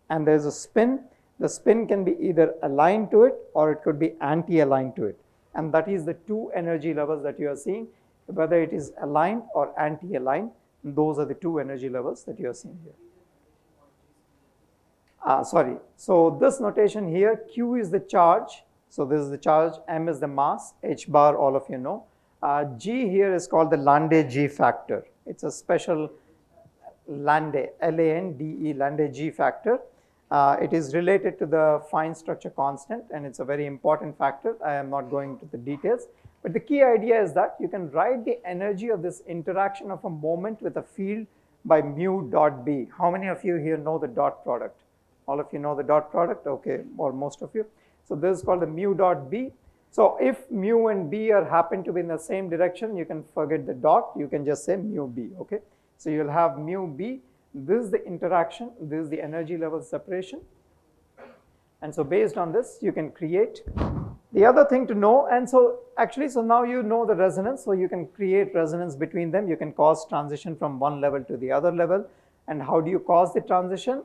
and there's a spin. The spin can be either aligned to it or it could be anti-aligned to it. And that is the two energy levels that you are seeing, whether it is aligned or anti-aligned. Those are the two energy levels that you are seeing here. Sorry, so this notation here, Q is the charge, so this is the charge, M is the mass, H bar all of you know. G here is called the Lande G factor. It's a special Lande, L-A-N-D-E, Lande G factor. It is related to the fine structure constant and it's a very important factor. I am not going into the details, but the key idea is that you can write the energy of this interaction of a moment with a field by mu dot B. How many of you here know the dot product? All of you know the dot product? Okay, or most of you. So this is called the mu dot B. So if mu and B are happen to be in the same direction, you can forget the dot, you can just say mu B, okay? So you'll have mu B, this is the interaction, this is the energy level separation. And so based on this, you can create. The other thing to know, and so actually, so now you know the resonance, so you can create resonance between them, you can cause transition from one level to the other level. And how do you cause the transition?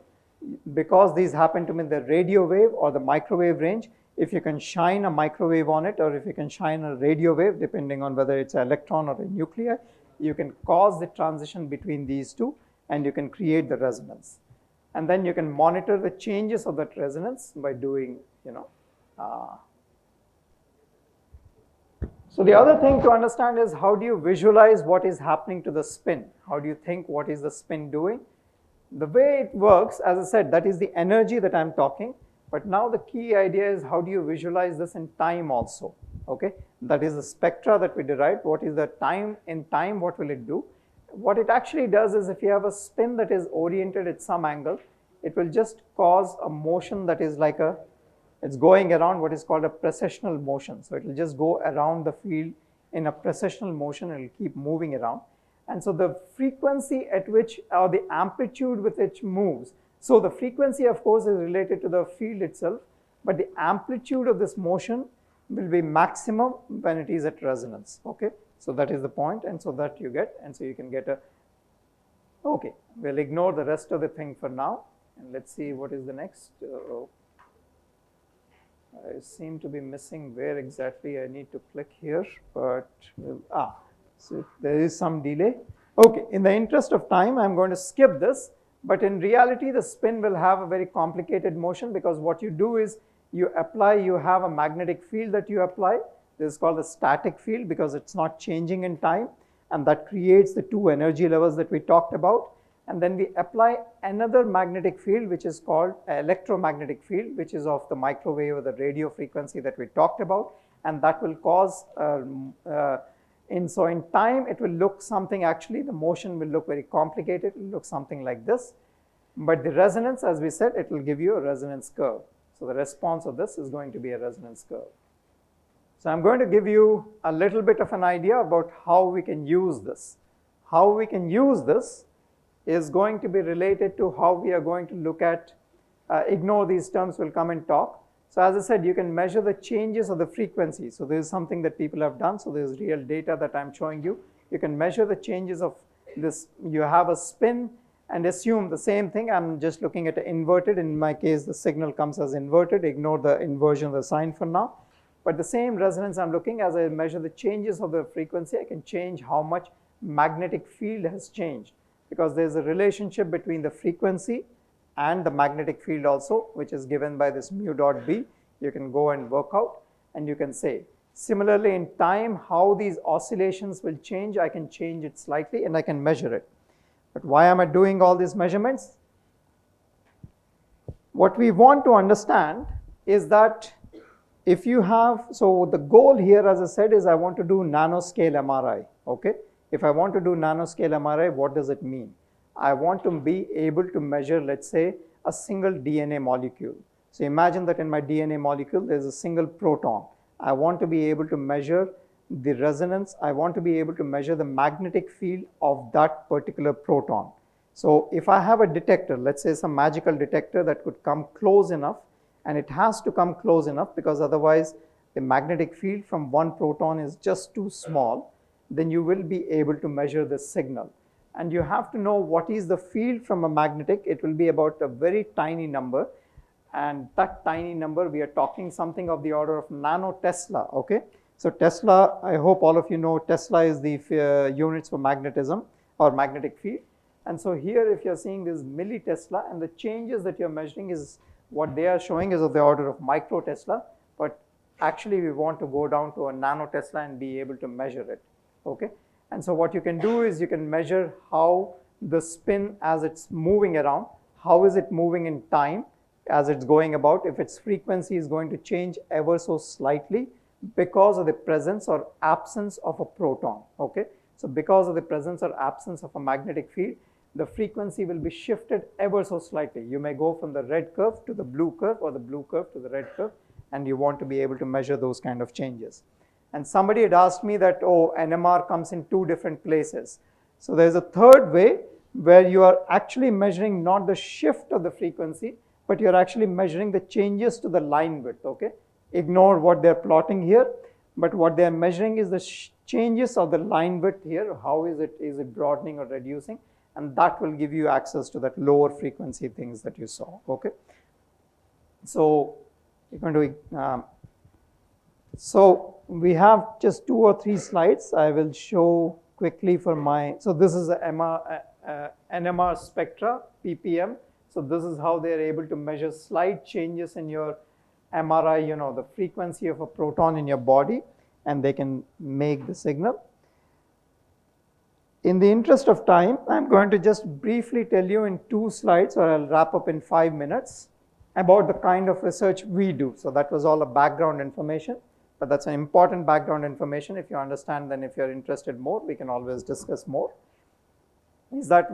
Because these happen to be in the radio wave or the microwave range, if you can shine a microwave on it or if you can shine a radio wave, depending on whether it's an electron or a nuclei, you can cause the transition between these two and you can create the resonance. And then you can monitor the changes of that resonance by doing, you know. So the other thing to understand is how do you visualize what is happening to the spin? How do you think what is the spin doing? The way it works, as I said, that is the energy that I'm talking. But now the key idea is how do you visualize this in time also, okay? That is the spectra that we derived. What is the time in time, what will it do? What it actually does is if you have a spin that is oriented at some angle, it will just cause a motion that is like a, it's going around what is called a precessional motion. So it will just go around the field in a precessional motion, it will keep moving around. And so the frequency at which, or the amplitude with which moves, so the frequency of course is related to the field itself, but the amplitude of this motion will be maximum when it is at resonance, okay? So that is the point, and so that you get, and so you can get a, okay, we'll ignore the rest of the thing for now, and let's see what is the next. I seem to be missing where exactly I need to click here, but, so there is some delay. Okay, in the interest of time, I'm going to skip this, but in reality, the spin will have a very complicated motion because what you do is you apply, you have a magnetic field that you apply. This is called a static field because it's not changing in time, and that creates the two energy levels that we talked about. And then we apply another magnetic field which is called electromagnetic field, which is of the microwave or the radio frequency that we talked about, and that will cause so in time it will look something, actually the motion will look very complicated, it will look something like this, but the resonance, as we said, it will give you a resonance curve. So the response of this is going to be a resonance curve. So I'm going to give you a little bit of an idea about how we can use this. How we can use this is going to be related to how we are going to look at, ignore these terms, we'll come and talk. So as I said, you can measure the changes of the frequency. So this is something that people have done. So there's real data that I'm showing you. You can measure the changes of this. You have a spin and assume the same thing. I'm just looking at inverted. In my case, the signal comes as inverted. Ignore the inversion of the sign for now. But the same resonance I'm looking, as I measure the changes of the frequency, I can change how much magnetic field has changed, because there's a relationship between the frequency and the magnetic field also, which is given by this mu dot B. You can go and work out, and you can say, similarly in time, how these oscillations will change, I can change it slightly and I can measure it. But why am I doing all these measurements? What we want to understand is that if you have, so the goal here, as I said, is I want to do nanoscale MRI, okay? If I want to do nanoscale MRI, what does it mean? I want to be able to measure, let's say, a single DNA molecule. So imagine that in my DNA molecule, there's a single proton. I want to be able to measure the resonance. I want to be able to measure the magnetic field of that particular proton. So if I have a detector, let's say some magical detector that could come close enough, and it has to come close enough because otherwise the magnetic field from one proton is just too small, then you will be able to measure the signal. And you have to know what is the field from a magnetic. It will be about a very tiny number, and that tiny number, we are talking something of the order of nanotesla, okay? So Tesla, I hope all of you know Tesla is the units for magnetism or magnetic field. And so here if you're seeing this millitesla, and the changes that you're measuring is what they are showing is of the order of microtesla, but actually we want to go down to a nanotesla and be able to measure it, okay? And so what you can do is you can measure how the spin as it's moving around, how is it moving in time as it's going about, if its frequency is going to change ever so slightly because of the presence or absence of a proton, okay? So because of the presence or absence of a magnetic field, the frequency will be shifted ever so slightly. You may go from the red curve to the blue curve, or the blue curve to the red curve, and you want to be able to measure those kind of changes. And somebody had asked me that, oh, NMR comes in two different places. So there's a third way where you are actually measuring not the shift of the frequency, but you're actually measuring the changes to the line width, okay? Ignore what they're plotting here, but what they're measuring is the changes of the line width here. How is it broadening or reducing? And that will give you access to that lower frequency things that you saw, okay? So you're going to, so we have just 2 or 3 slides. I will show quickly for my, so this is a NMR spectra, ppm. So this is how they're able to measure slight changes in your MRI, you know, the frequency of a proton in your body, and they can make the signal. In the interest of time, I'm going to just briefly tell you in 2 slides, or I'll wrap up in 5 minutes, about the kind of research we do. So that was all a background information, but that's an important background information. If you understand, then if you're interested more, we can always discuss more. Is that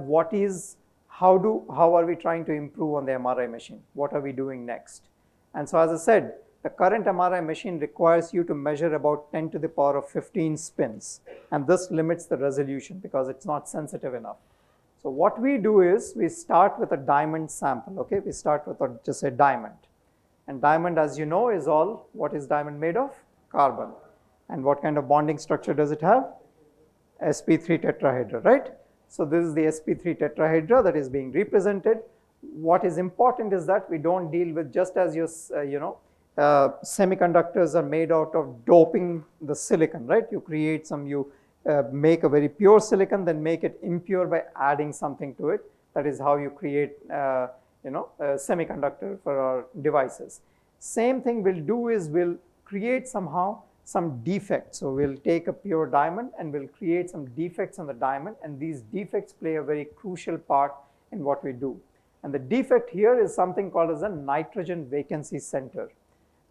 how are we trying to improve on the MRI machine? What are we doing next? And so as I said, the current MRI machine requires you to measure about 10 to the power of 15 spins, and this limits the resolution because it's not sensitive enough. So what we do is we start with a diamond sample, okay? We start with just a diamond. And diamond, as you know, is all, what is diamond made of? Carbon. And what kind of bonding structure does it have? sp3 tetrahedra, right? So this is the sp3 tetrahedra that is being represented. What is important is that we don't deal with, just as your, semiconductors are made out of doping the silicon, right? You create some, you make a very pure silicon, then make it impure by adding something to it. That is how you create, a semiconductor for our devices. Same thing we'll do is we'll create somehow some defects. So we'll take a pure diamond and we'll create some defects on the diamond, and these defects play a very crucial part in what we do. And the defect here is something called as a nitrogen vacancy center.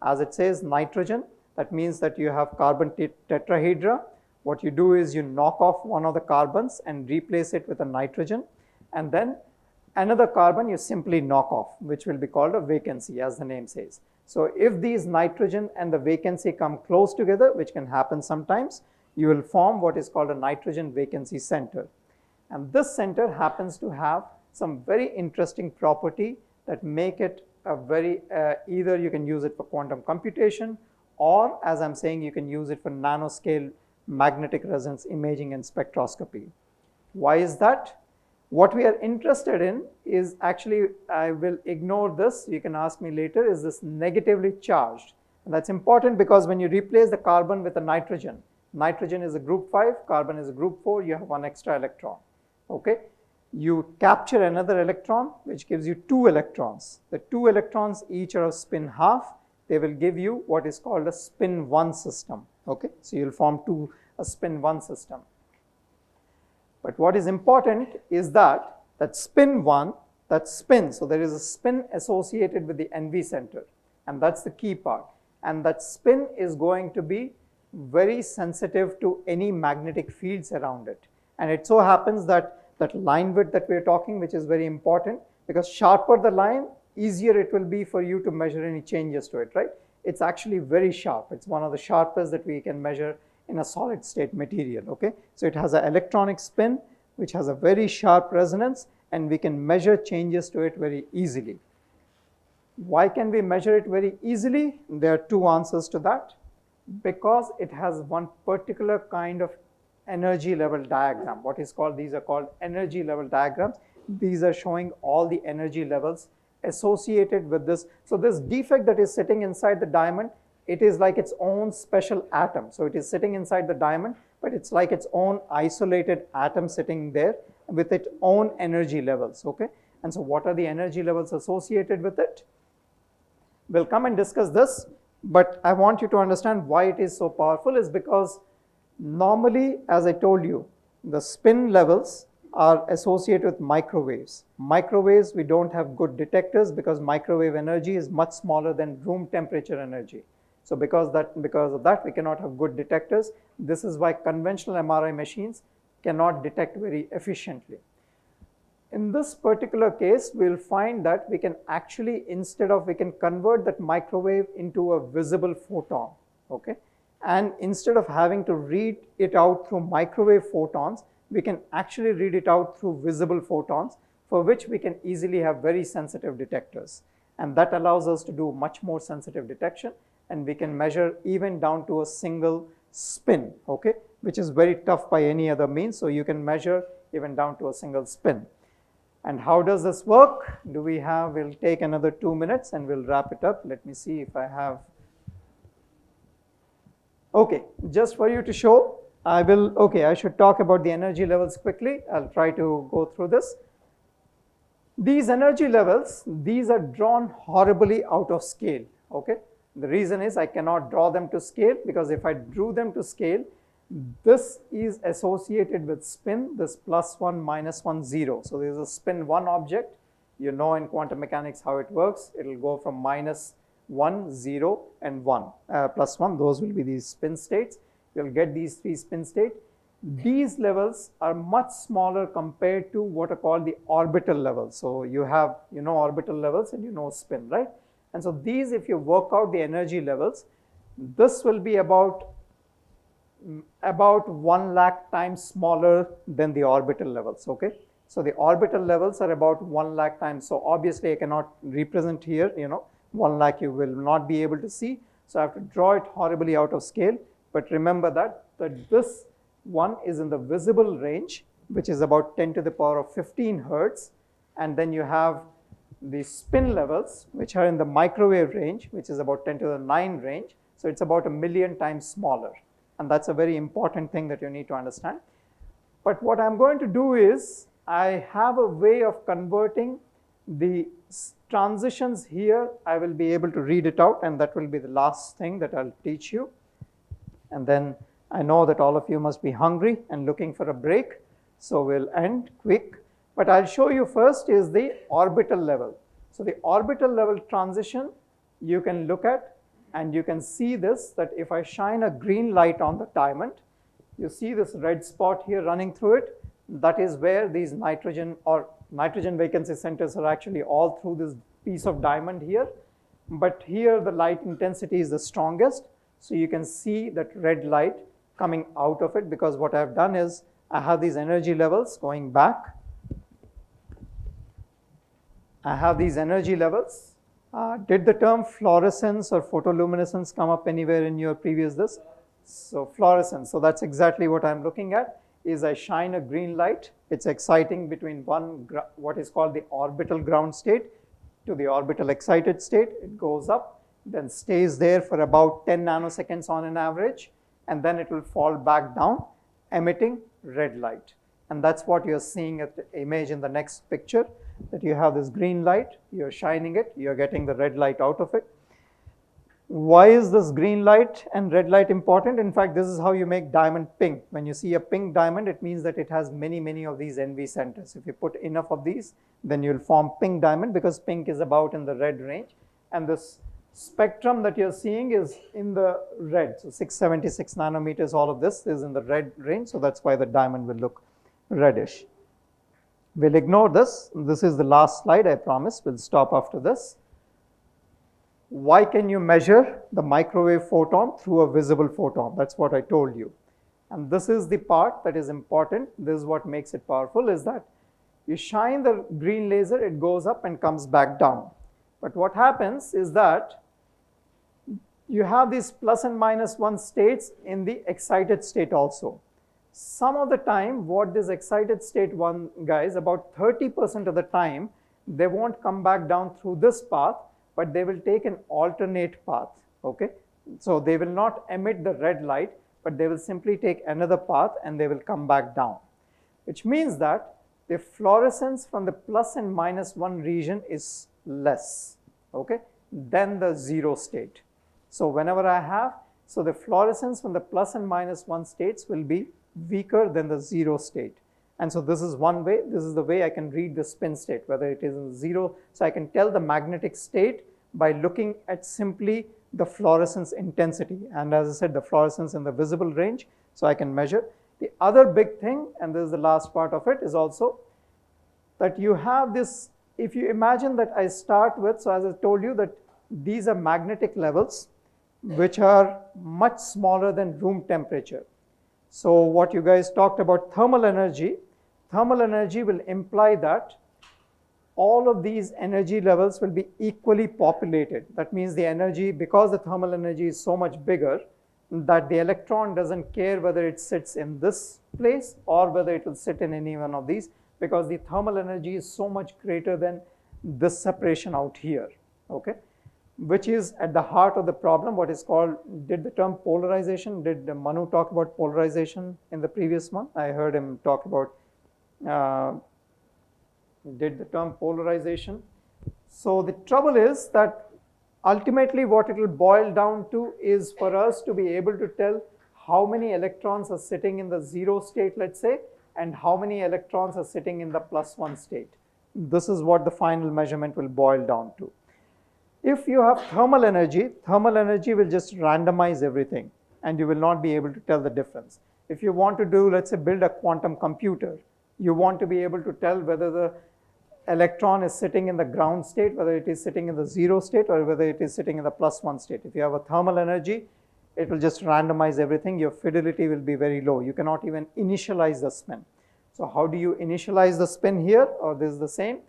As it says nitrogen, that means that you have carbon tetrahedra. What you do is you knock off one of the carbons and replace it with a nitrogen, and then another carbon you simply knock off, which will be called a vacancy, as the name says. So if these nitrogen and the vacancy come close together, which can happen sometimes, you will form what is called a nitrogen vacancy center. And this center happens to have some very interesting property that make it a very, either you can use it for quantum computation, or as I'm saying, you can use it for nanoscale magnetic resonance imaging and spectroscopy. Why is that? What we are interested in is actually, I will ignore this, you can ask me later, is this negatively charged. And that's important because when you replace the carbon with a nitrogen, nitrogen is a group 5, carbon is a group 4, you have one extra electron, okay? You capture another electron, which gives you 2 electrons. The 2 electrons each are of spin half. They will give you what is called a spin 1 system, okay? So you'll form a spin 1 system. But what is important is that spin 1, that spin, so there is a spin associated with the NV center, and that's the key part. And that spin is going to be very sensitive to any magnetic fields around it. And it so happens that that line width that we're talking, which is very important, because sharper the line, easier it will be for you to measure any changes to it, right? It's actually very sharp. It's one of the sharpest that we can measure in a solid state material, okay? So it has an electronic spin, which has a very sharp resonance, and we can measure changes to it very easily. Why can we measure it very easily? There are two answers to that. Because it has one particular kind of energy level diagram. What is called, these are called energy level diagrams. These are showing all the energy levels associated with this. So this defect that is sitting inside the diamond, it is like its own special atom. So it is sitting inside the diamond, but it's like its own isolated atom sitting there with its own energy levels, okay? And so what are the energy levels associated with it? We'll come and discuss this, but I want you to understand why it is so powerful is because normally, as I told you, the spin levels are associated with microwaves. Microwaves, we don't have good detectors because microwave energy is much smaller than room temperature energy. So because of that, we cannot have good detectors. This is why conventional MRI machines cannot detect very efficiently. In this particular case, we'll find that we can actually, we can convert that microwave into a visible photon, okay? And instead of having to read it out through microwave photons, we can actually read it out through visible photons, for which we can easily have very sensitive detectors. And that allows us to do much more sensitive detection, and we can measure even down to a single spin, okay? Which is very tough by any other means, so you can measure even down to a single spin. And how does this work? We'll take another 2 minutes and we'll wrap it up. Let me see if I have. Okay, just for you to show, I should talk about the energy levels quickly. I'll try to go through this. These energy levels, these are drawn horribly out of scale, okay? The reason is I cannot draw them to scale because if I drew them to scale, this is associated with spin, this +1, -1, 0. So there's a spin 1 object. You know in quantum mechanics how it works. It'll go from -1, 0, and 1, +1. Those will be these spin states. You'll get these 3 spin states. These levels are much smaller compared to what are called the orbital levels. So you know orbital levels and you know spin, right? And so these, if you work out the energy levels, this will be about 1 lakh times smaller than the orbital levels, okay? So the orbital levels are about 1 lakh times. So obviously I cannot represent here, 1 lakh you will not be able to see. So I have to draw it horribly out of scale. But remember that this one is in the visible range, which is about 10 to the power of 15 hertz. And then you have the spin levels, which are in the microwave range, which is about 10 to the 9 range. So it's about 1,000,000 times smaller. And that's a very important thing that you need to understand. But what I'm going to do is, I have a way of converting the transitions here. I will be able to read it out, and that will be the last thing that I'll teach you. And then I know that all of you must be hungry and looking for a break, so we'll end quick. But I'll show you first is the orbital level. So the orbital level transition you can look at, and you can see this, that if I shine a green light on the diamond, you see this red spot here running through it. That is where these nitrogen vacancy centers are actually all through this piece of diamond here. But here the light intensity is the strongest. So you can see that red light coming out of it, because what I've done is I have these energy levels going back. I have these energy levels. Did the term fluorescence or photoluminescence come up anywhere in your previous this? So fluorescence, so that's exactly what I'm looking at, is I shine a green light. It's exciting between what is called the orbital ground state to the orbital excited state. It goes up, then stays there for about 10 nanoseconds on an average, and then it will fall back down, emitting red light. And that's what you're seeing at the image in the next picture, that you have this green light, you're shining it, you're getting the red light out of it. Why is this green light and red light important? In fact, this is how you make diamond pink. When you see a pink diamond, it means that it has many, many of these NV centers. If you put enough of these, then you'll form pink diamond, because pink is about in the red range. And this spectrum that you're seeing is in the red. So 676 nanometers, all of this is in the red range. So that's why the diamond will look reddish. We'll ignore this. This is the last slide, I promise. We'll stop after this. Why can you measure the microwave photon through a visible photon? That's what I told you. And this is the part that is important. This is what makes it powerful, is that You shine the green laser, it goes up and comes back down. But what happens is that you have these plus and minus 1 states in the excited state also. Some of the time, what this excited state 1 guys, about 30% of the time, they won't come back down through this path, but they will take an alternate path, okay? So they will not emit the red light, but they will simply take another path and they will come back down, which means that the fluorescence from the plus and minus 1 region is less, okay, than the 0 state. So whenever I have, so the fluorescence from the plus and minus 1 states will be weaker than the 0 state. And so this is one way, this is the way I can read the spin state, whether it is in 0. So I can tell the magnetic state by looking at simply the fluorescence intensity. And as I said, the fluorescence in the visible range, so I can measure. The other big thing, and this is the last part of it, is also that you have this, if you imagine that I start with, so as I told you that these are magnetic levels which are much smaller than room temperature. So what you guys talked about thermal energy will imply that all of these energy levels will be equally populated. That means the energy, because the thermal energy is so much bigger, that the electron doesn't care whether it sits in this place or whether it will sit in any one of these, because the thermal energy is so much greater than this separation out here, okay? Which is at the heart of the problem, what is called, did the term polarization, did Manu talk about polarization in the previous one? I heard him talk about, did the term polarization. So the trouble is that ultimately what it will boil down to is for us to be able to tell how many electrons are sitting in the 0 state, let's say, and how many electrons are sitting in the plus 1 state. This is what the final measurement will boil down to. If you have thermal energy will just randomize everything and you will not be able to tell the difference. If you want to do, let's say, build a quantum computer, you want to be able to tell whether the electron is sitting in the ground state, whether it is sitting in the 0 state, or whether it is sitting in the plus 1 state. If you have a thermal energy, it will just randomize everything. Your fidelity will be very low. You cannot even initialize the spin. So how do you initialize the spin here, or this is the same,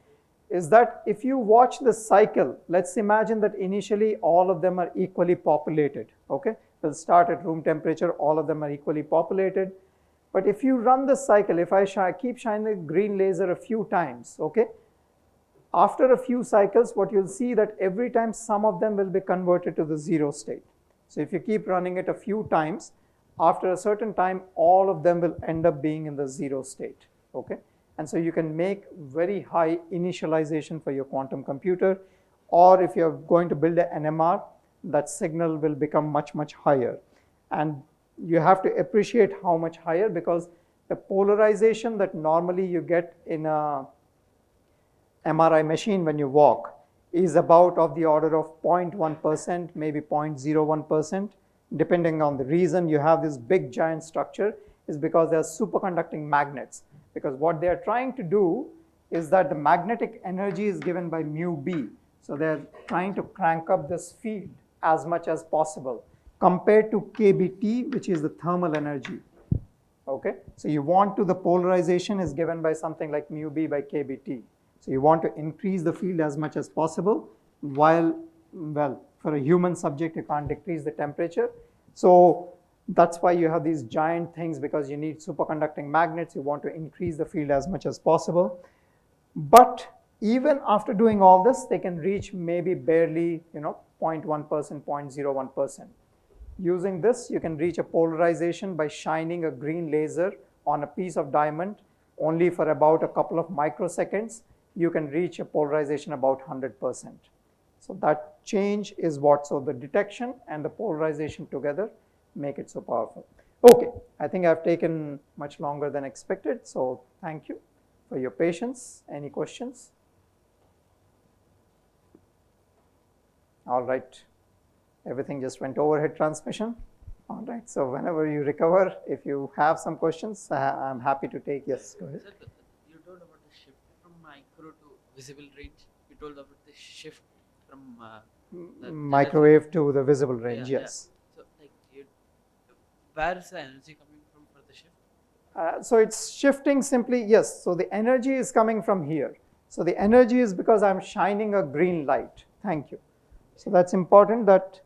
is that if you watch the cycle, let's imagine that initially all of them are equally populated, okay? We'll start at room temperature, all of them are equally populated. But if you run the cycle, if I keep shining the green laser a few times, okay? After a few cycles, what you'll see that every time some of them will be converted to the 0 state. So if you keep running it a few times, after a certain time, all of them will end up being in the 0 state, okay? And so you can make very high initialization for your quantum computer, or if you're going to build an NMR, that signal will become much, much higher. And you have to appreciate how much higher, because the polarization that normally you get in a MRI machine when you walk is about of the order of 0.1%, maybe 0.01%, depending on the reason you have this big giant structure is because they are superconducting magnets. Because what they are trying to do is that the magnetic energy is given by mu b. So they're trying to crank up this field as much as possible compared to kBt, which is the thermal energy, okay? So you want to, the polarization is given by something like mu b by kBt. So you want to increase the field as much as possible, while, well, for a human subject, you can't decrease the temperature. So that's why you have these giant things, because you need superconducting magnets. You want to increase the field as much as possible. But even after doing all this, they can reach maybe barely, 0.1%, 0.01%. Using this, you can reach a polarization by shining a green laser on a piece of diamond only for about a couple of microseconds. You can reach a polarization about 100%. So that change is what, so the detection and the polarization together make it so powerful. Okay, I think I've taken much longer than expected, so thank you for your patience. Any questions? All right, everything just went overhead transmission. All right, so whenever you recover, if you have some questions, I'm happy to take. Yes, go ahead. Sir, you told about the shift from micro to visible range. You told about the shift from the microwave to the visible range, yeah, yes. Yeah. So, like, where is the energy coming from for the shift? So it's shifting simply, yes. So the energy is coming from here. So the energy is because I'm shining a green light. Thank you. So that's important, that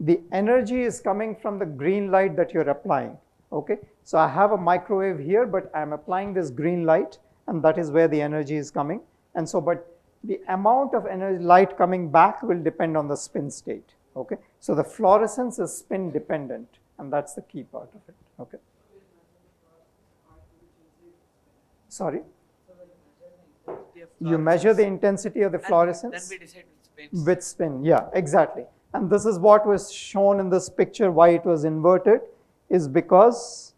the energy is coming from the green light that you're applying. Okay. So I have a microwave here, but I'm applying this green light, and that is where the energy is coming. And so, but the amount of energy light coming back will depend on the spin state. Okay. So the fluorescence is spin dependent, and that's the key part of it. Okay. Sorry? You measure the intensity of the fluorescence. Then we decide which spins. With spin, yeah, exactly. And this is what was shown in this picture, why it was inverted, is because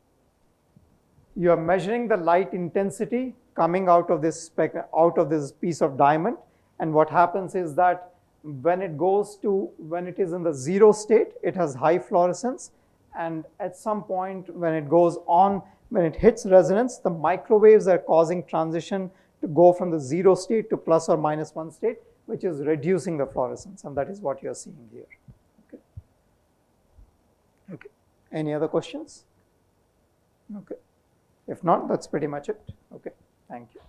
you are measuring the light intensity coming out of this piece of diamond. And what happens is that when it is in the zero state, it has high fluorescence. And at some point when it goes on, when it hits resonance, the microwaves are causing transition to go from the zero state to plus or minus 1 state, which is reducing the fluorescence, and that is what you're seeing here. Okay. Okay. Any other questions? Okay. If not, that's pretty much it. Okay. Thank you.